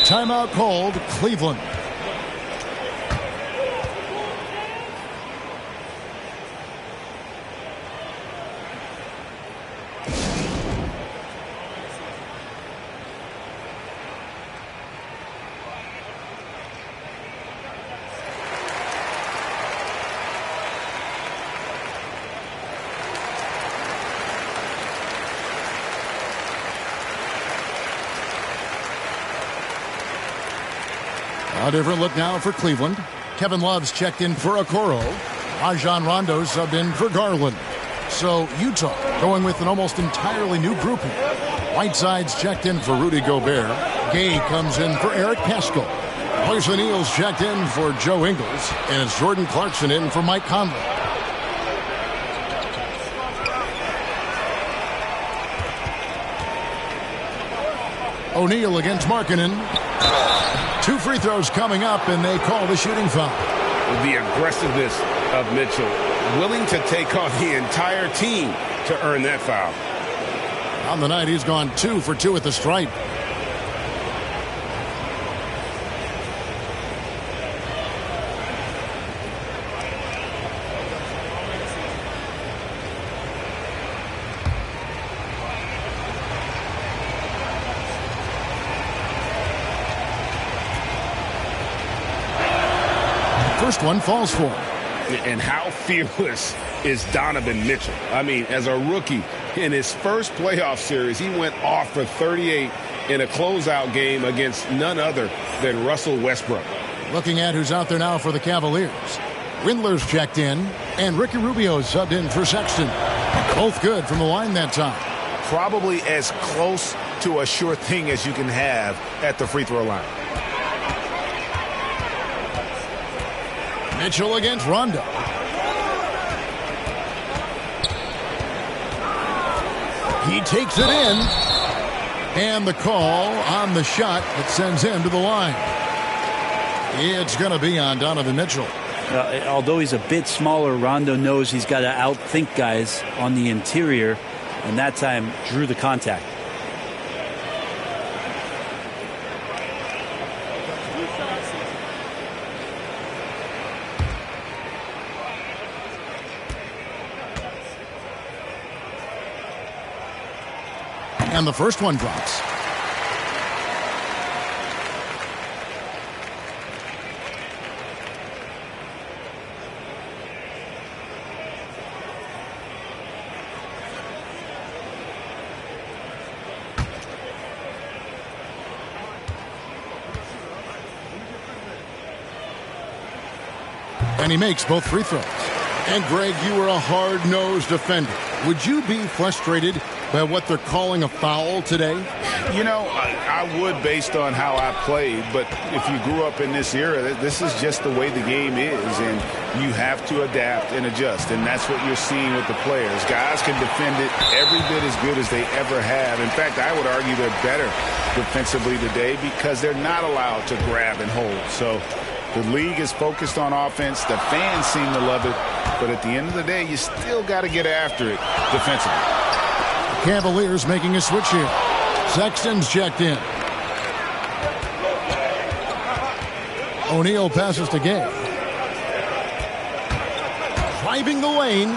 Timeout called, Cleveland. A different look now for Cleveland. Kevin Love's checked in for Okoro. Rajon Rondo subbed in for Garland. So Utah going with an almost entirely new grouping. Whiteside's checked in for Rudy Gobert. Gay comes in for Eric Pascal. Royce O'Neal's checked in for Joe Ingles. And it's Jordan Clarkson in for Mike Conley. O'Neal against Markkanen. 2 free throws coming up, and they call the shooting foul. The aggressiveness of Mitchell, willing to take on the entire team to earn that foul. On the night, he's gone 2 for 2 at the stripe. First one falls for him. And how fearless is Donovan Mitchell? I mean, as a rookie, in his first playoff series, he went off for 38 in a closeout game against none other than Russell Westbrook. Looking at who's out there now for the Cavaliers. Windler's checked in, and Ricky Rubio's subbed in for Sexton. Both good from the line that time. Probably as close to a sure thing as you can have at the free throw line. Mitchell against Rondo. He takes it in. And the call on the shot that sends him to the line. It's going to be on Donovan Mitchell. Although he's a bit smaller, Rondo knows he's got to outthink guys on the interior, and that time drew the contact. And the first one drops. And he makes both free throws. And Greg, you were a hard-nosed defender. Would you be frustrated by what they're calling a foul today? You know, I would based on how I played, but if you grew up in this era, this is just the way the game is, and you have to adapt and adjust, and that's what you're seeing with the players. Guys can defend it every bit as good as they ever have. In fact, I would argue they're better defensively today because they're not allowed to grab and hold. So the league is focused on offense. The fans seem to love it, but at the end of the day, you still got to get after it defensively. Cavaliers making a switch here. Sexton's checked in. O'Neal passes to Gay. Driving the lane.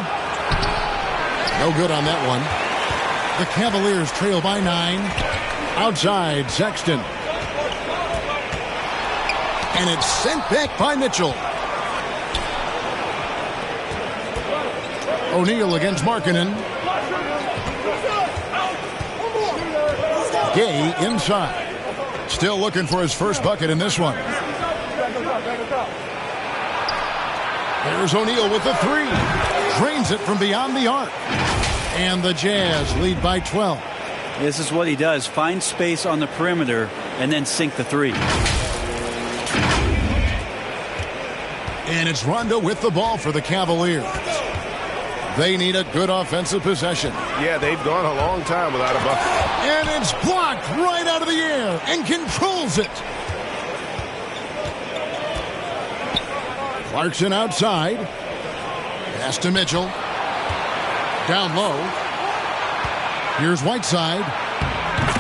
No good on that one. The Cavaliers trail by 9. Outside, Sexton. And it's sent back by Mitchell. O'Neal against Markkanen. Gay inside. Still looking for his first bucket in this one. There's O'Neal with the 3. Drains it from beyond the arc. And the Jazz lead by 12. This is what he does. Find space on the perimeter and then sink the 3. And it's Rondo with the ball for the Cavaliers. They need a good offensive possession. Yeah, they've gone a long time without a bucket. And it's blocked right out of the air and controls it. Clarkson outside. Pass to Mitchell. Down low. Here's Whiteside.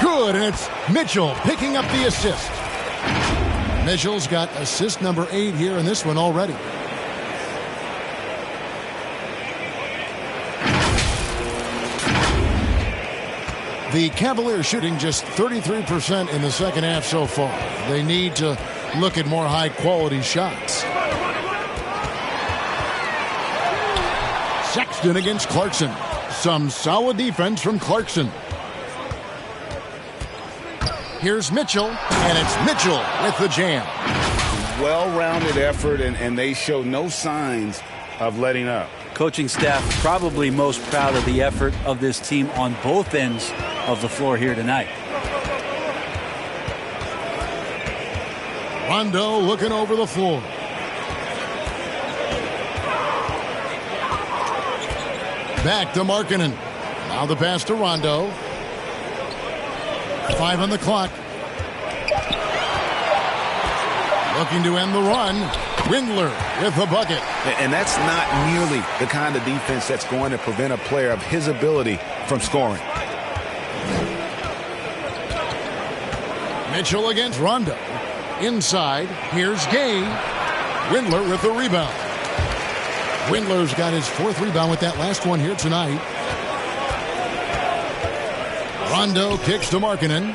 Good, and it's Mitchell picking up the assist. Mitchell's got assist number 8 here in this one already. The Cavaliers shooting just 33% in the second half so far. They need to look at more high-quality shots. Sexton against Clarkson. Some solid defense from Clarkson. Here's Mitchell, and it's Mitchell with the jam. Well-rounded effort, and they show no signs of letting up. Coaching staff probably most proud of the effort of this team on both ends of the floor here tonight. Rondo looking over the floor. Back to Markkanen. Now the pass to Rondo. 5 on the clock. Looking to end the run. Windler with the bucket. And that's not nearly the kind of defense that's going to prevent a player of his ability from scoring. Mitchell against Rondo. Inside, here's Gay. Windler with the rebound. Windler's got his 4th rebound with that last one here tonight. Rondo kicks to Markkanen.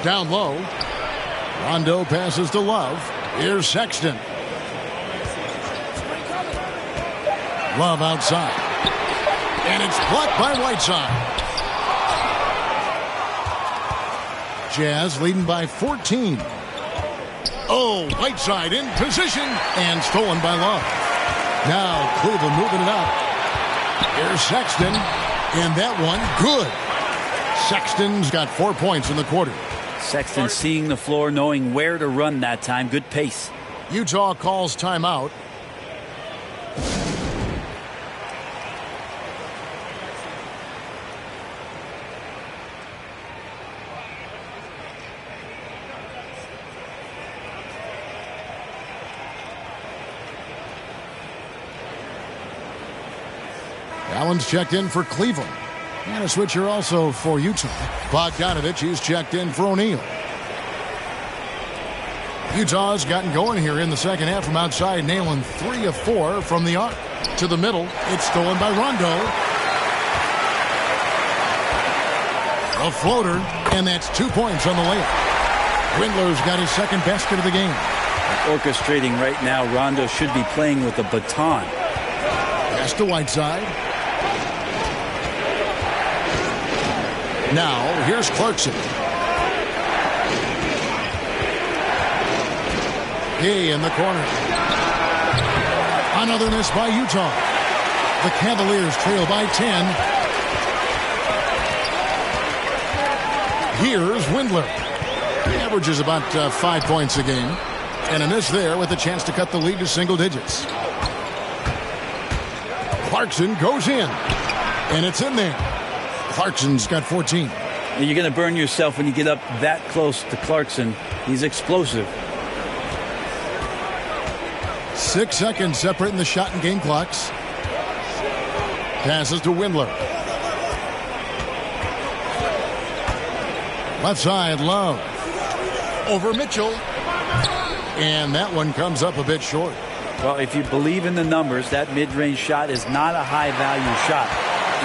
Down low. Rondo passes to Love. Here's Sexton. Love outside. And it's blocked by Whiteside. Jazz leading by 14. Oh, Whiteside in position and stolen by Love. Now Cleveland moving it up. Here's Sexton. And that one, good. Sexton's got 4 points in the quarter. Sexton seeing the floor, knowing where to run that time. Good pace. Utah calls timeout. Allen's checked in for Cleveland. And a switcher also for Utah. Bogdanovich, he's checked in for O'Neal. Utah's gotten going here in the second half from outside, nailing 3 of 4 from the arc. To the middle, it's stolen by Rondo. A floater, and that's 2 points on the layup. Windler's got his second basket of the game. Orchestrating right now, Rondo should be playing with a baton. Pass to Whiteside. Now, here's Clarkson. He in the corner. Another miss by Utah. The Cavaliers trail by 10. Here's Windler. He averages about 5 points a game. And a miss there with a chance to cut the lead to single digits. Clarkson goes in. And it's in there. Clarkson's got 14. You're going to burn yourself when you get up that close to Clarkson. He's explosive. 6 seconds separating the shot and game clocks. Passes to Windler. Left side, Love. Over Mitchell. And that one comes up a bit short. Well, if you believe in the numbers, that mid-range shot is not a high-value shot,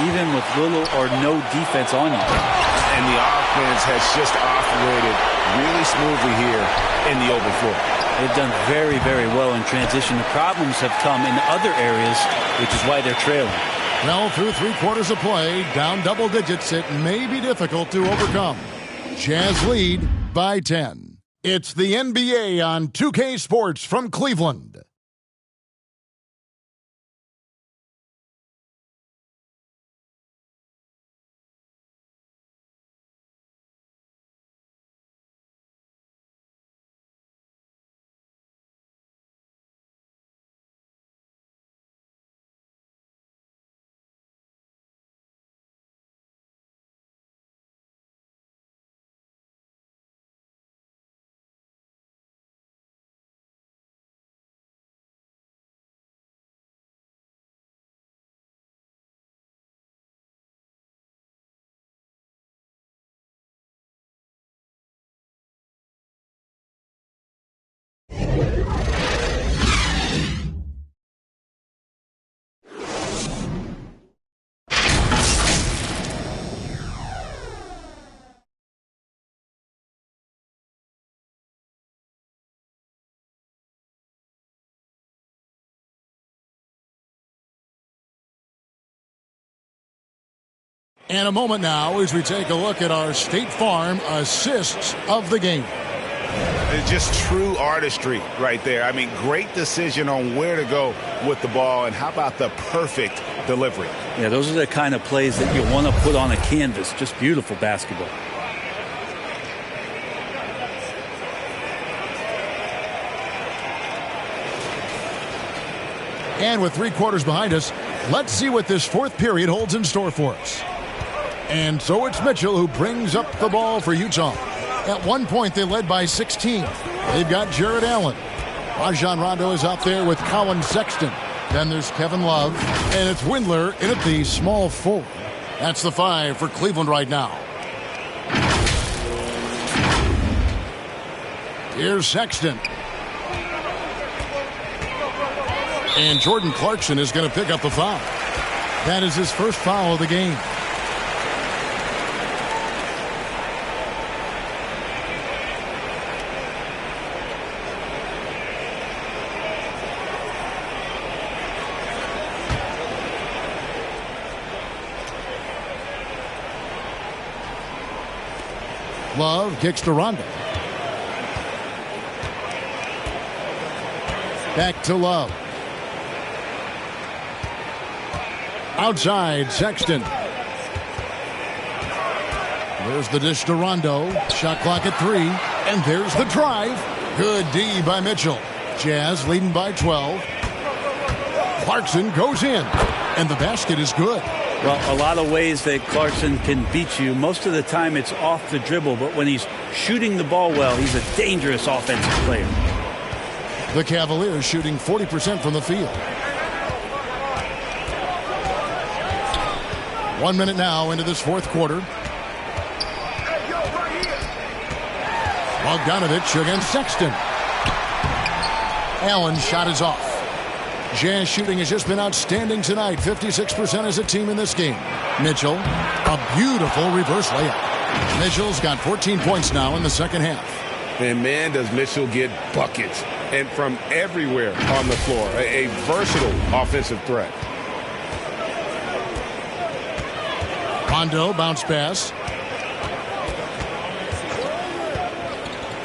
even with little or no defense on you. And the offense has just offloaded really smoothly here in the open floor. They've done very, very well in transition. The problems have come in other areas, which is why they're trailing. Well, through 3 quarters of play, down double digits, it may be difficult to overcome. Jazz lead by 10. It's the NBA on 2K Sports from Cleveland. And a moment now as we take a look at our State Farm assists of the game. It's just true artistry right there. I mean, great decision on where to go with the ball, and how about the perfect delivery? Yeah, those are the kind of plays that you want to put on a canvas. Just beautiful basketball. And with 3 quarters behind us, let's see what this fourth period holds in store for us. And so it's Mitchell who brings up the ball for Utah. At one point, they led by 16. They've got Jared Allen. Rajon Rondo is out there with Colin Sexton. Then there's Kevin Love. And it's Windler in at the small 4. That's the 5 for Cleveland right now. Here's Sexton. And Jordan Clarkson is going to pick up the foul. That is his first foul of the game. Love kicks to Rondo. Back to Love. Outside, Sexton. There's the dish to Rondo. Shot clock at 3. And there's the drive. Good D by Mitchell. Jazz leading by 12. Clarkson goes in. And the basket is good. Well, a lot of ways that Clarkson can beat you. Most of the time it's off the dribble, but when he's shooting the ball well, he's a dangerous offensive player. The Cavaliers shooting 40% from the field. 1 minute now into this fourth quarter. Bogdanovich against Sexton. Allen's shot is off. Jazz shooting has just been outstanding tonight. 56% as a team in this game. Mitchell, a beautiful reverse layup. Mitchell's got 14 points now in the second half. And man, does Mitchell get buckets. And from everywhere on the floor. A versatile offensive threat. Rondo bounce pass.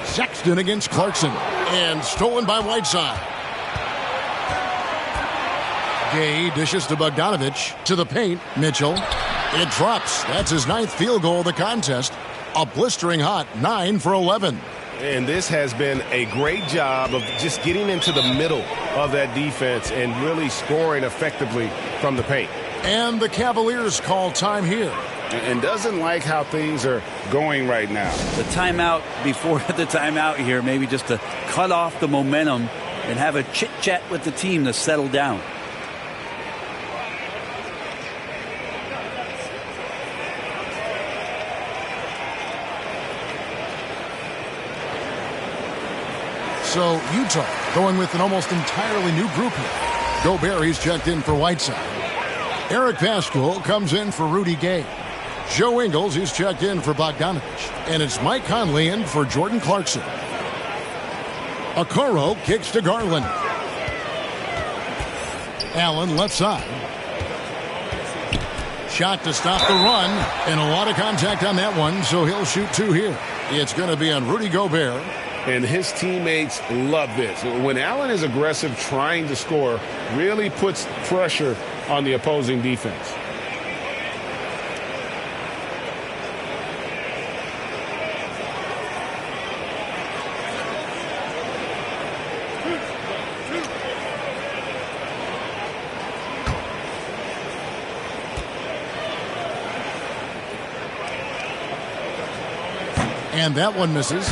Sexton against Clarkson. And stolen by Whiteside. Gay dishes to Bogdanovich. To the paint. Mitchell. It drops. That's his 9th field goal of the contest. A blistering hot 9 for 11. And this has been a great job of just getting into the middle of that defense and really scoring effectively from the paint. And the Cavaliers call time here. And doesn't like how things are going right now. The timeout before the timeout here, maybe just to cut off the momentum and have a chit-chat with the team to settle down. So Utah going with an almost entirely new group here. Gobert, he's checked in for Whiteside. Eric Pascal comes in for Rudy Gay. Joe Ingles, he's checked in for Bogdanovich. And it's Mike Conley in for Jordan Clarkson. Okoro kicks to Garland. Allen left side. Shot to stop the run. And a lot of contact on that one, so he'll shoot 2 here. It's going to be on Rudy Gobert. And his teammates love this. When Allen is aggressive trying to score, really puts pressure on the opposing defense. And that one misses.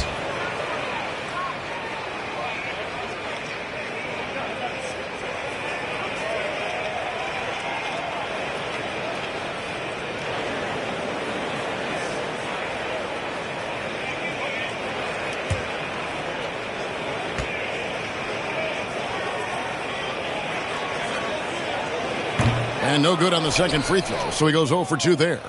And no good on the second free throw, so he goes 0 for 2 there.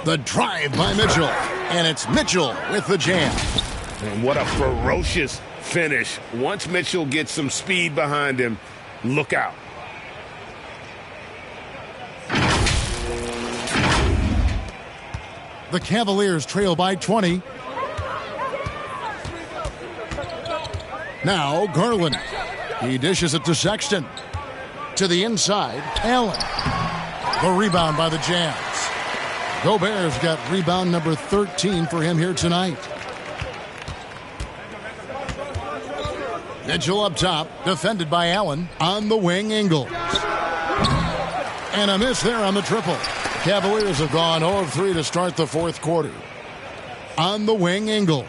The drive by Mitchell, and it's Mitchell with the jam. And what a ferocious finish. Once Mitchell gets some speed behind him, look out. The Cavaliers trail by 20. Now Garland. He dishes it to Sexton. To the inside, Allen. The rebound by the Jazz. Gobert's got rebound number 13 for him here tonight. Mitchell up top, defended by Allen. On the wing, Ingles. And a miss there on the triple. Cavaliers have gone 0 of 3 to start the fourth quarter. On the wing, Ingles.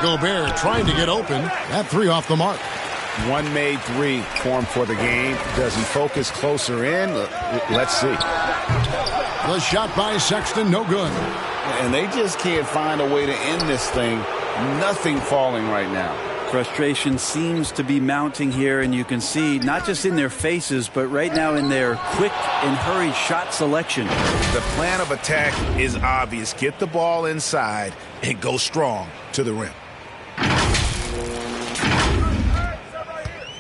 Gobert trying to get open. That 3 off the mark. One made 3 formed for the game. Does he focus closer in? Let's see. The shot by Sexton, no good. And they just can't find a way to end this thing. Nothing falling right now. Frustration seems to be mounting here, and you can see not just in their faces, but right now in their quick and hurried shot selection. The plan of attack is obvious. Get the ball inside and go strong to the rim.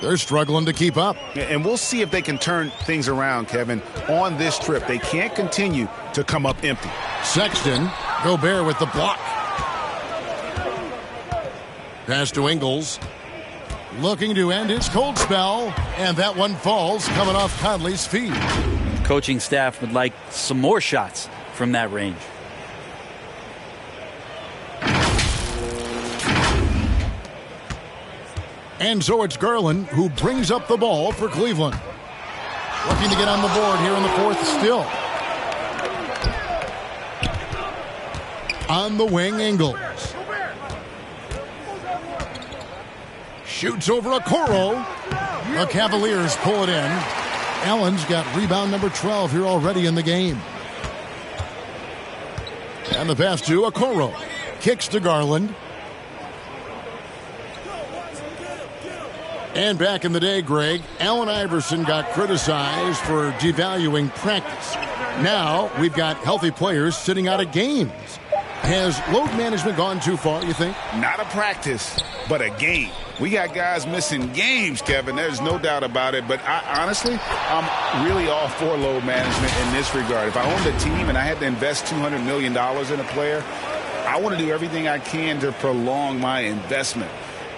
They're struggling to keep up. And we'll see if they can turn things around, Kevin, on this trip. They can't continue to come up empty. Sexton, Gobert with the block. Pass to Ingles. Looking to end his cold spell. And that one falls, coming off Conley's feet. Coaching staff would like some more shots from that range. And so it's Garland who brings up the ball for Cleveland. Looking to get on the board here in the fourth still. On the wing, Ingles. Shoots over Okoro. The Cavaliers pull it in. Allen's got rebound number 12 here already in the game. And the pass to Okoro. Kicks to Garland. And back in the day, Greg, Allen Iverson got criticized for devaluing practice. Now we've got healthy players sitting out of games. Has load management gone too far, you think? Not a practice, but a game. We got guys missing games, Kevin. There's no doubt about it. But honestly, I'm really all for load management in this regard. If I owned a team and I had to invest $200 million in a player, I want to do everything I can to prolong my investment.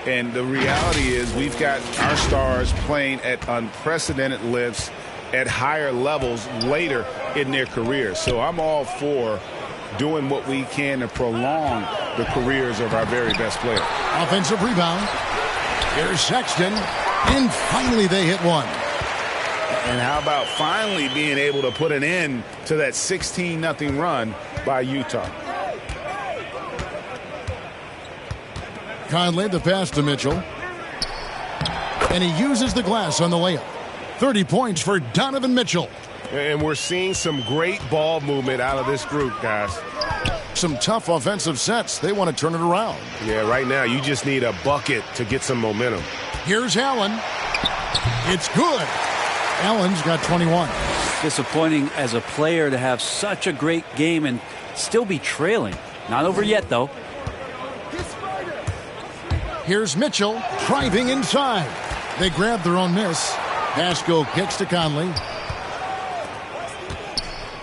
And the reality is we've got our stars playing at unprecedented lengths at higher levels later in their careers. So I'm all for doing what we can to prolong the careers of our very best players. Offensive rebound. Here's Sexton. And finally they hit one. And how about finally being able to put an end to that 16-0 run by Utah? Conley, the pass to Mitchell. And he uses the glass on the layup. 30 points for Donovan Mitchell. And we're seeing some great ball movement out of this group, guys. Some tough offensive sets. They want to turn it around. Yeah, right now you just need a bucket to get some momentum. Here's Allen. It's good. Allen's got 21. Disappointing as a player to have such a great game and still be trailing. Not over yet, though. Here's Mitchell driving inside. They grab their own miss. Pascal kicks to Conley.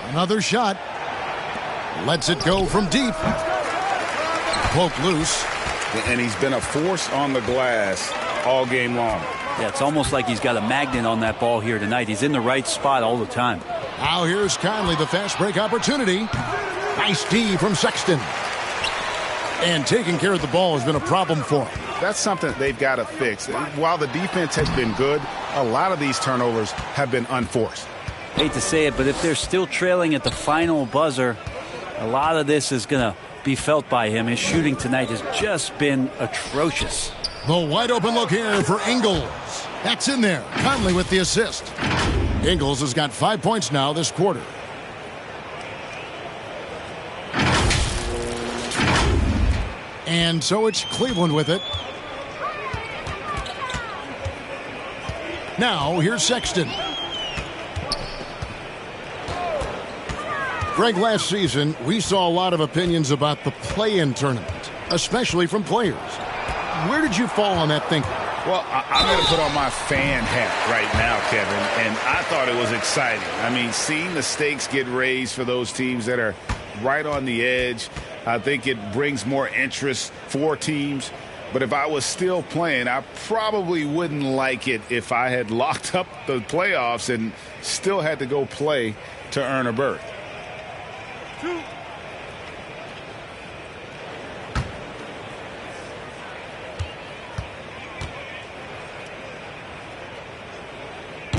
Another shot. Lets it go from deep. Poke loose. And he's been a force on the glass all game long. Yeah, it's almost like he's got a magnet on that ball here tonight. He's in the right spot all the time. Now here's Conley, the fast break opportunity. Nice D from Sexton. And taking care of the ball has been a problem for him. That's something they've got to fix. While the defense has been good, a lot of these turnovers have been unforced. Hate to say it, but if they're still trailing at the final buzzer, a lot of this is going to be felt by him. His shooting tonight has just been atrocious. The wide open look here for Ingles. That's in there. Conley with the assist. Ingles has got 5 points now this quarter. And so it's Cleveland with it. Now here's Sexton. Greg, last season, we saw a lot of opinions about the play-in tournament, especially from players. Where did you fall on that thinking? Well, I'm going to put on my fan hat right now, Kevin, and I thought it was exciting. I mean, seeing the stakes get raised for those teams that are right on the edge, I think it brings more interest for teams. But if I was still playing, I probably wouldn't like it if I had locked up the playoffs and still had to go play to earn a berth.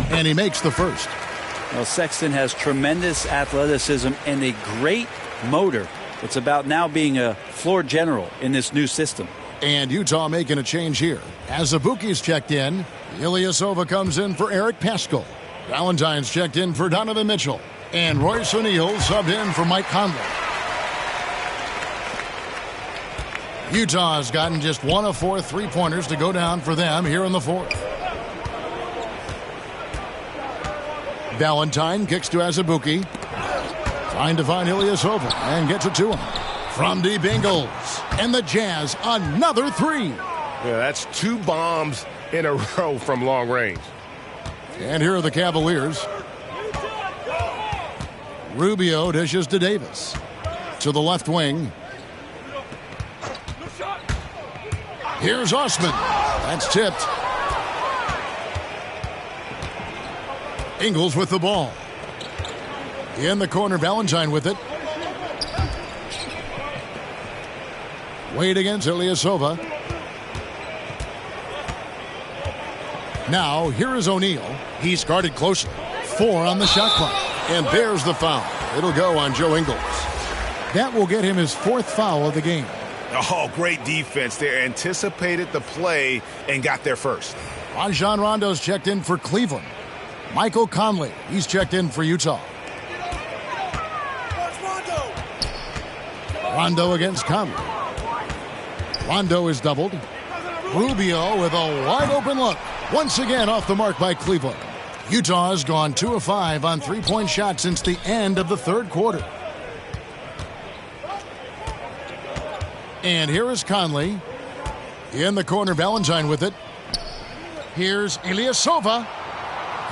And he makes the first. Well, Sexton has tremendous athleticism and a great motor. It's about now being a floor general in this new system. And Utah making a change here. As Azubuike's checked in, Ilyasova comes in for Eric Pascal. Valentine's checked in for Donovan Mitchell. And Royce O'Neal subbed in for Mike Conley. Utah has gotten just 1 of 4 three-pointers to go down for them here in the fourth. Valentine kicks to Azubuike. Trying to find Ilyasova and gets it to him. From deep, Ingles. And the Jazz, another three. Yeah, that's 2 bombs in a row from long range. And here are the Cavaliers. Rubio dishes to Davis. To the left wing. Here's Osman. That's tipped. Ingles with the ball. In the corner, Valentine with it. Wade against Ilyasova. Now, here is O'Neal. He's guarded closely. 4 on the shot clock. And there's the foul. It'll go on Joe Ingles. That will get him his 4th foul of the game. Oh, great defense there. Anticipated the play and got there first. Rajon Rondo's checked in for Cleveland. Michael Conley, he's checked in for Utah. Rondo against Conley. Rondo is doubled. Rubio with a wide open look. Once again off the mark by Cleveland. Utah has gone 2 of 5 on three-point shots since the end of the third quarter. And here is Conley. In the corner, Valentine with it. Here's Ilyasova.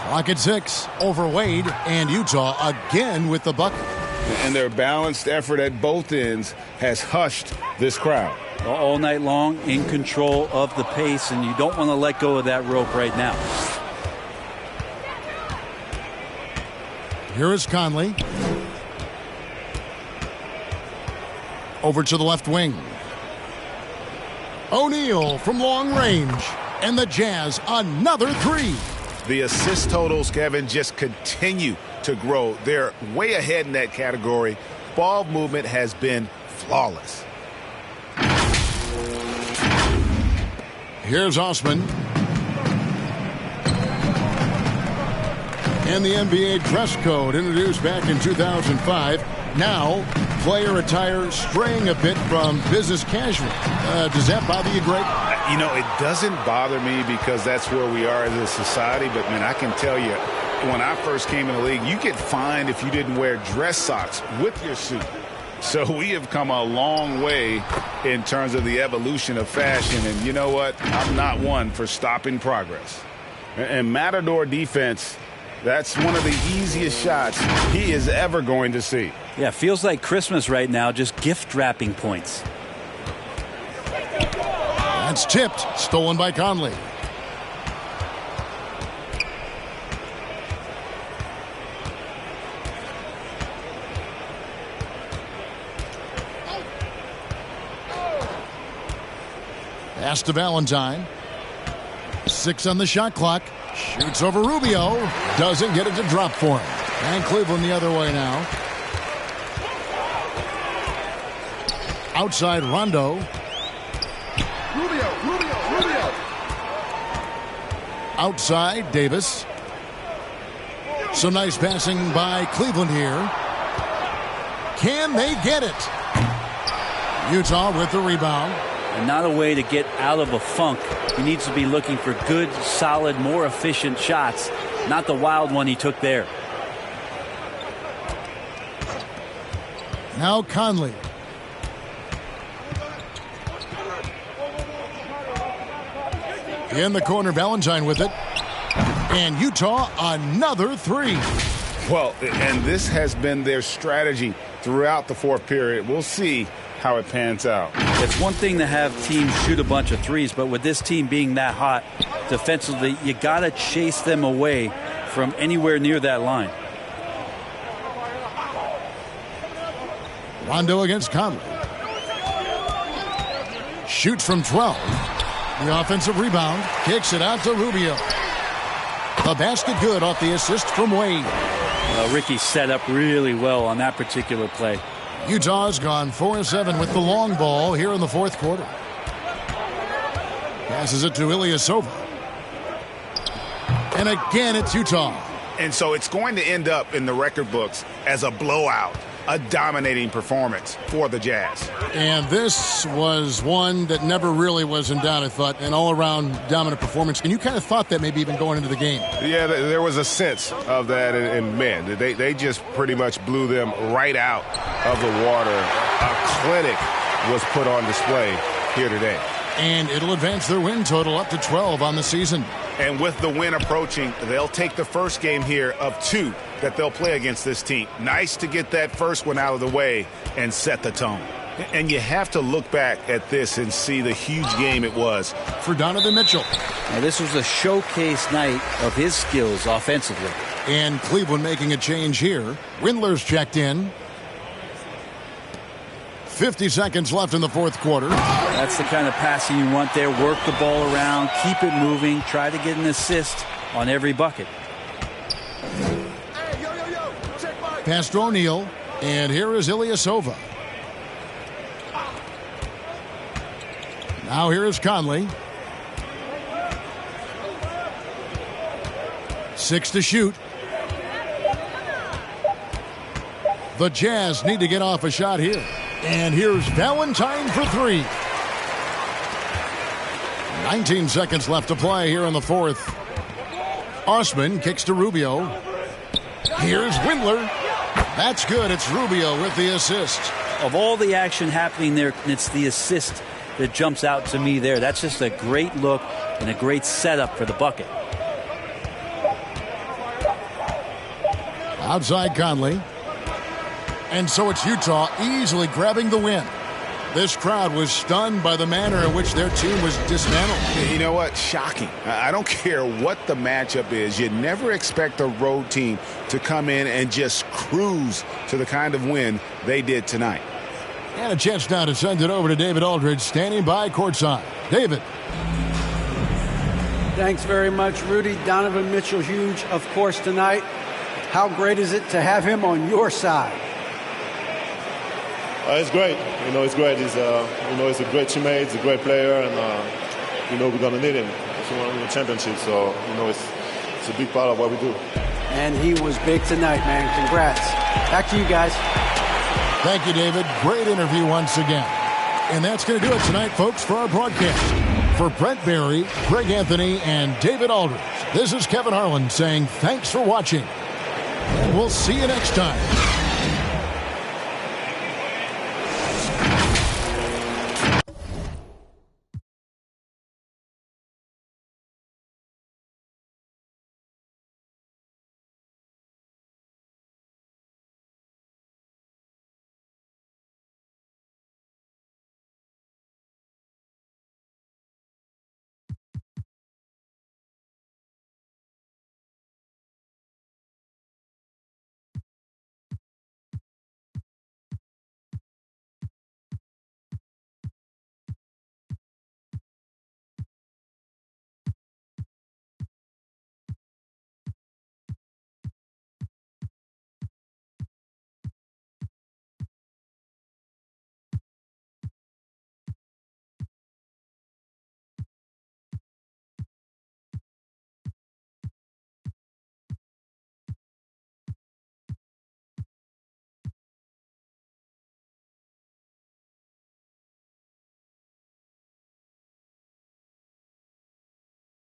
Clock at 6 over Wade, and Utah again with the bucket. And their balanced effort at both ends has hushed this crowd. All night long, in control of the pace, and you don't want to let go of that rope right now. Here is Conley. Over to the left wing. O'Neal from long range. And the Jazz, another three. The assist totals, Kevin, just continue to grow. They're way ahead in that category. Ball movement has been flawless. Here's Osman. And the NBA dress code introduced back in 2005. Now, player attire straying a bit from business casual. Does that bother you, Greg? You know, it doesn't bother me because that's where we are as a society. But, man, I can tell you, when I first came in the league, you get fined if you didn't wear dress socks with your suit. So we have come a long way in terms of the evolution of fashion. And you know what? I'm not one for stopping progress. And Matador defense, that's one of the easiest shots he is ever going to see. Yeah, feels like Christmas right now, just gift wrapping points. That's tipped, stolen by Conley. Pass to Valentine. 6 on the shot clock. Shoots over Rubio. Doesn't get it to drop for him. And Cleveland the other way now. Outside Rondo. Rubio. Outside Davis. Some nice passing by Cleveland here. Can they get it? Utah with the rebound. And not a way to get out of a funk. He needs to be looking for good, solid, more efficient shots. Not the wild one he took there. Now Conley. In the corner, Valentine with it. And Utah, another three. Well, and this has been their strategy throughout the fourth period. We'll see how it pans out. It's one thing to have teams shoot a bunch of threes, but with this team being that hot defensively, you got to chase them away from anywhere near that line. Rondo against Conley. Shoots from 12. The offensive rebound. Kicks it out to Rubio. The basket good off the assist from Wade. Ricky set up really well on that particular play. Utah's gone 4-7 with the long ball here in the fourth quarter. Passes it to Ilyasova. And again, it's Utah. And so it's going to end up in the record books as a blowout, a dominating performance for the Jazz. And this was one that never really was in doubt, I thought, an all-around dominant performance. And you kind of thought that maybe even going into the game. Yeah, there was a sense of that, and man, they just pretty much blew them right out of the water. A clinic was put on display here today. And it'll advance their win total up to 12 on the season. And with the win approaching, they'll take the first game here of 2 that they'll play against this team. Nice to get that first one out of the way and set the tone. And you have to look back at this and see the huge game it was for Donovan Mitchell. Now, this was a showcase night of his skills offensively. And Cleveland making a change here. Windler's checked in. 50 seconds left in the fourth quarter. That's the kind of passing you want there. Work the ball around, keep it moving, try to get an assist on every bucket. Pass to O'Neal, and here is Ilyasova. Now here is Conley. 6 to shoot. The Jazz need to get off a shot here. And here's Valentine for 3. 19 seconds left to play here in the fourth. Osman kicks to Rubio. Here's Windler. That's good. It's Rubio with the assist. Of all the action happening there, it's the assist that jumps out to me there. That's just a great look and a great setup for the bucket. Outside Conley. And so it's Utah easily grabbing the win. This crowd was stunned by the manner in which their team was dismantled. You know what? Shocking. I don't care what the matchup is. You never expect a road team to come in and just cruise to the kind of win they did tonight. And a chance now to send it over to David Aldridge, standing by courtside. David. Thanks very much, Rudy. Donovan Mitchell, huge, of course, tonight. How great is it to have him on your side? It's great. It's great. He's a great teammate. He's a great player, and we're gonna need him to win the championship. So it's a big part of what we do. And he was big tonight, man. Congrats. Back to you guys. Thank you, David. Great interview once again. And that's going to do it tonight, folks, for our broadcast. For Brent Barry, Greg Anthony, and David Aldridge, this is Kevin Harlan saying thanks for watching. And we'll see you next time.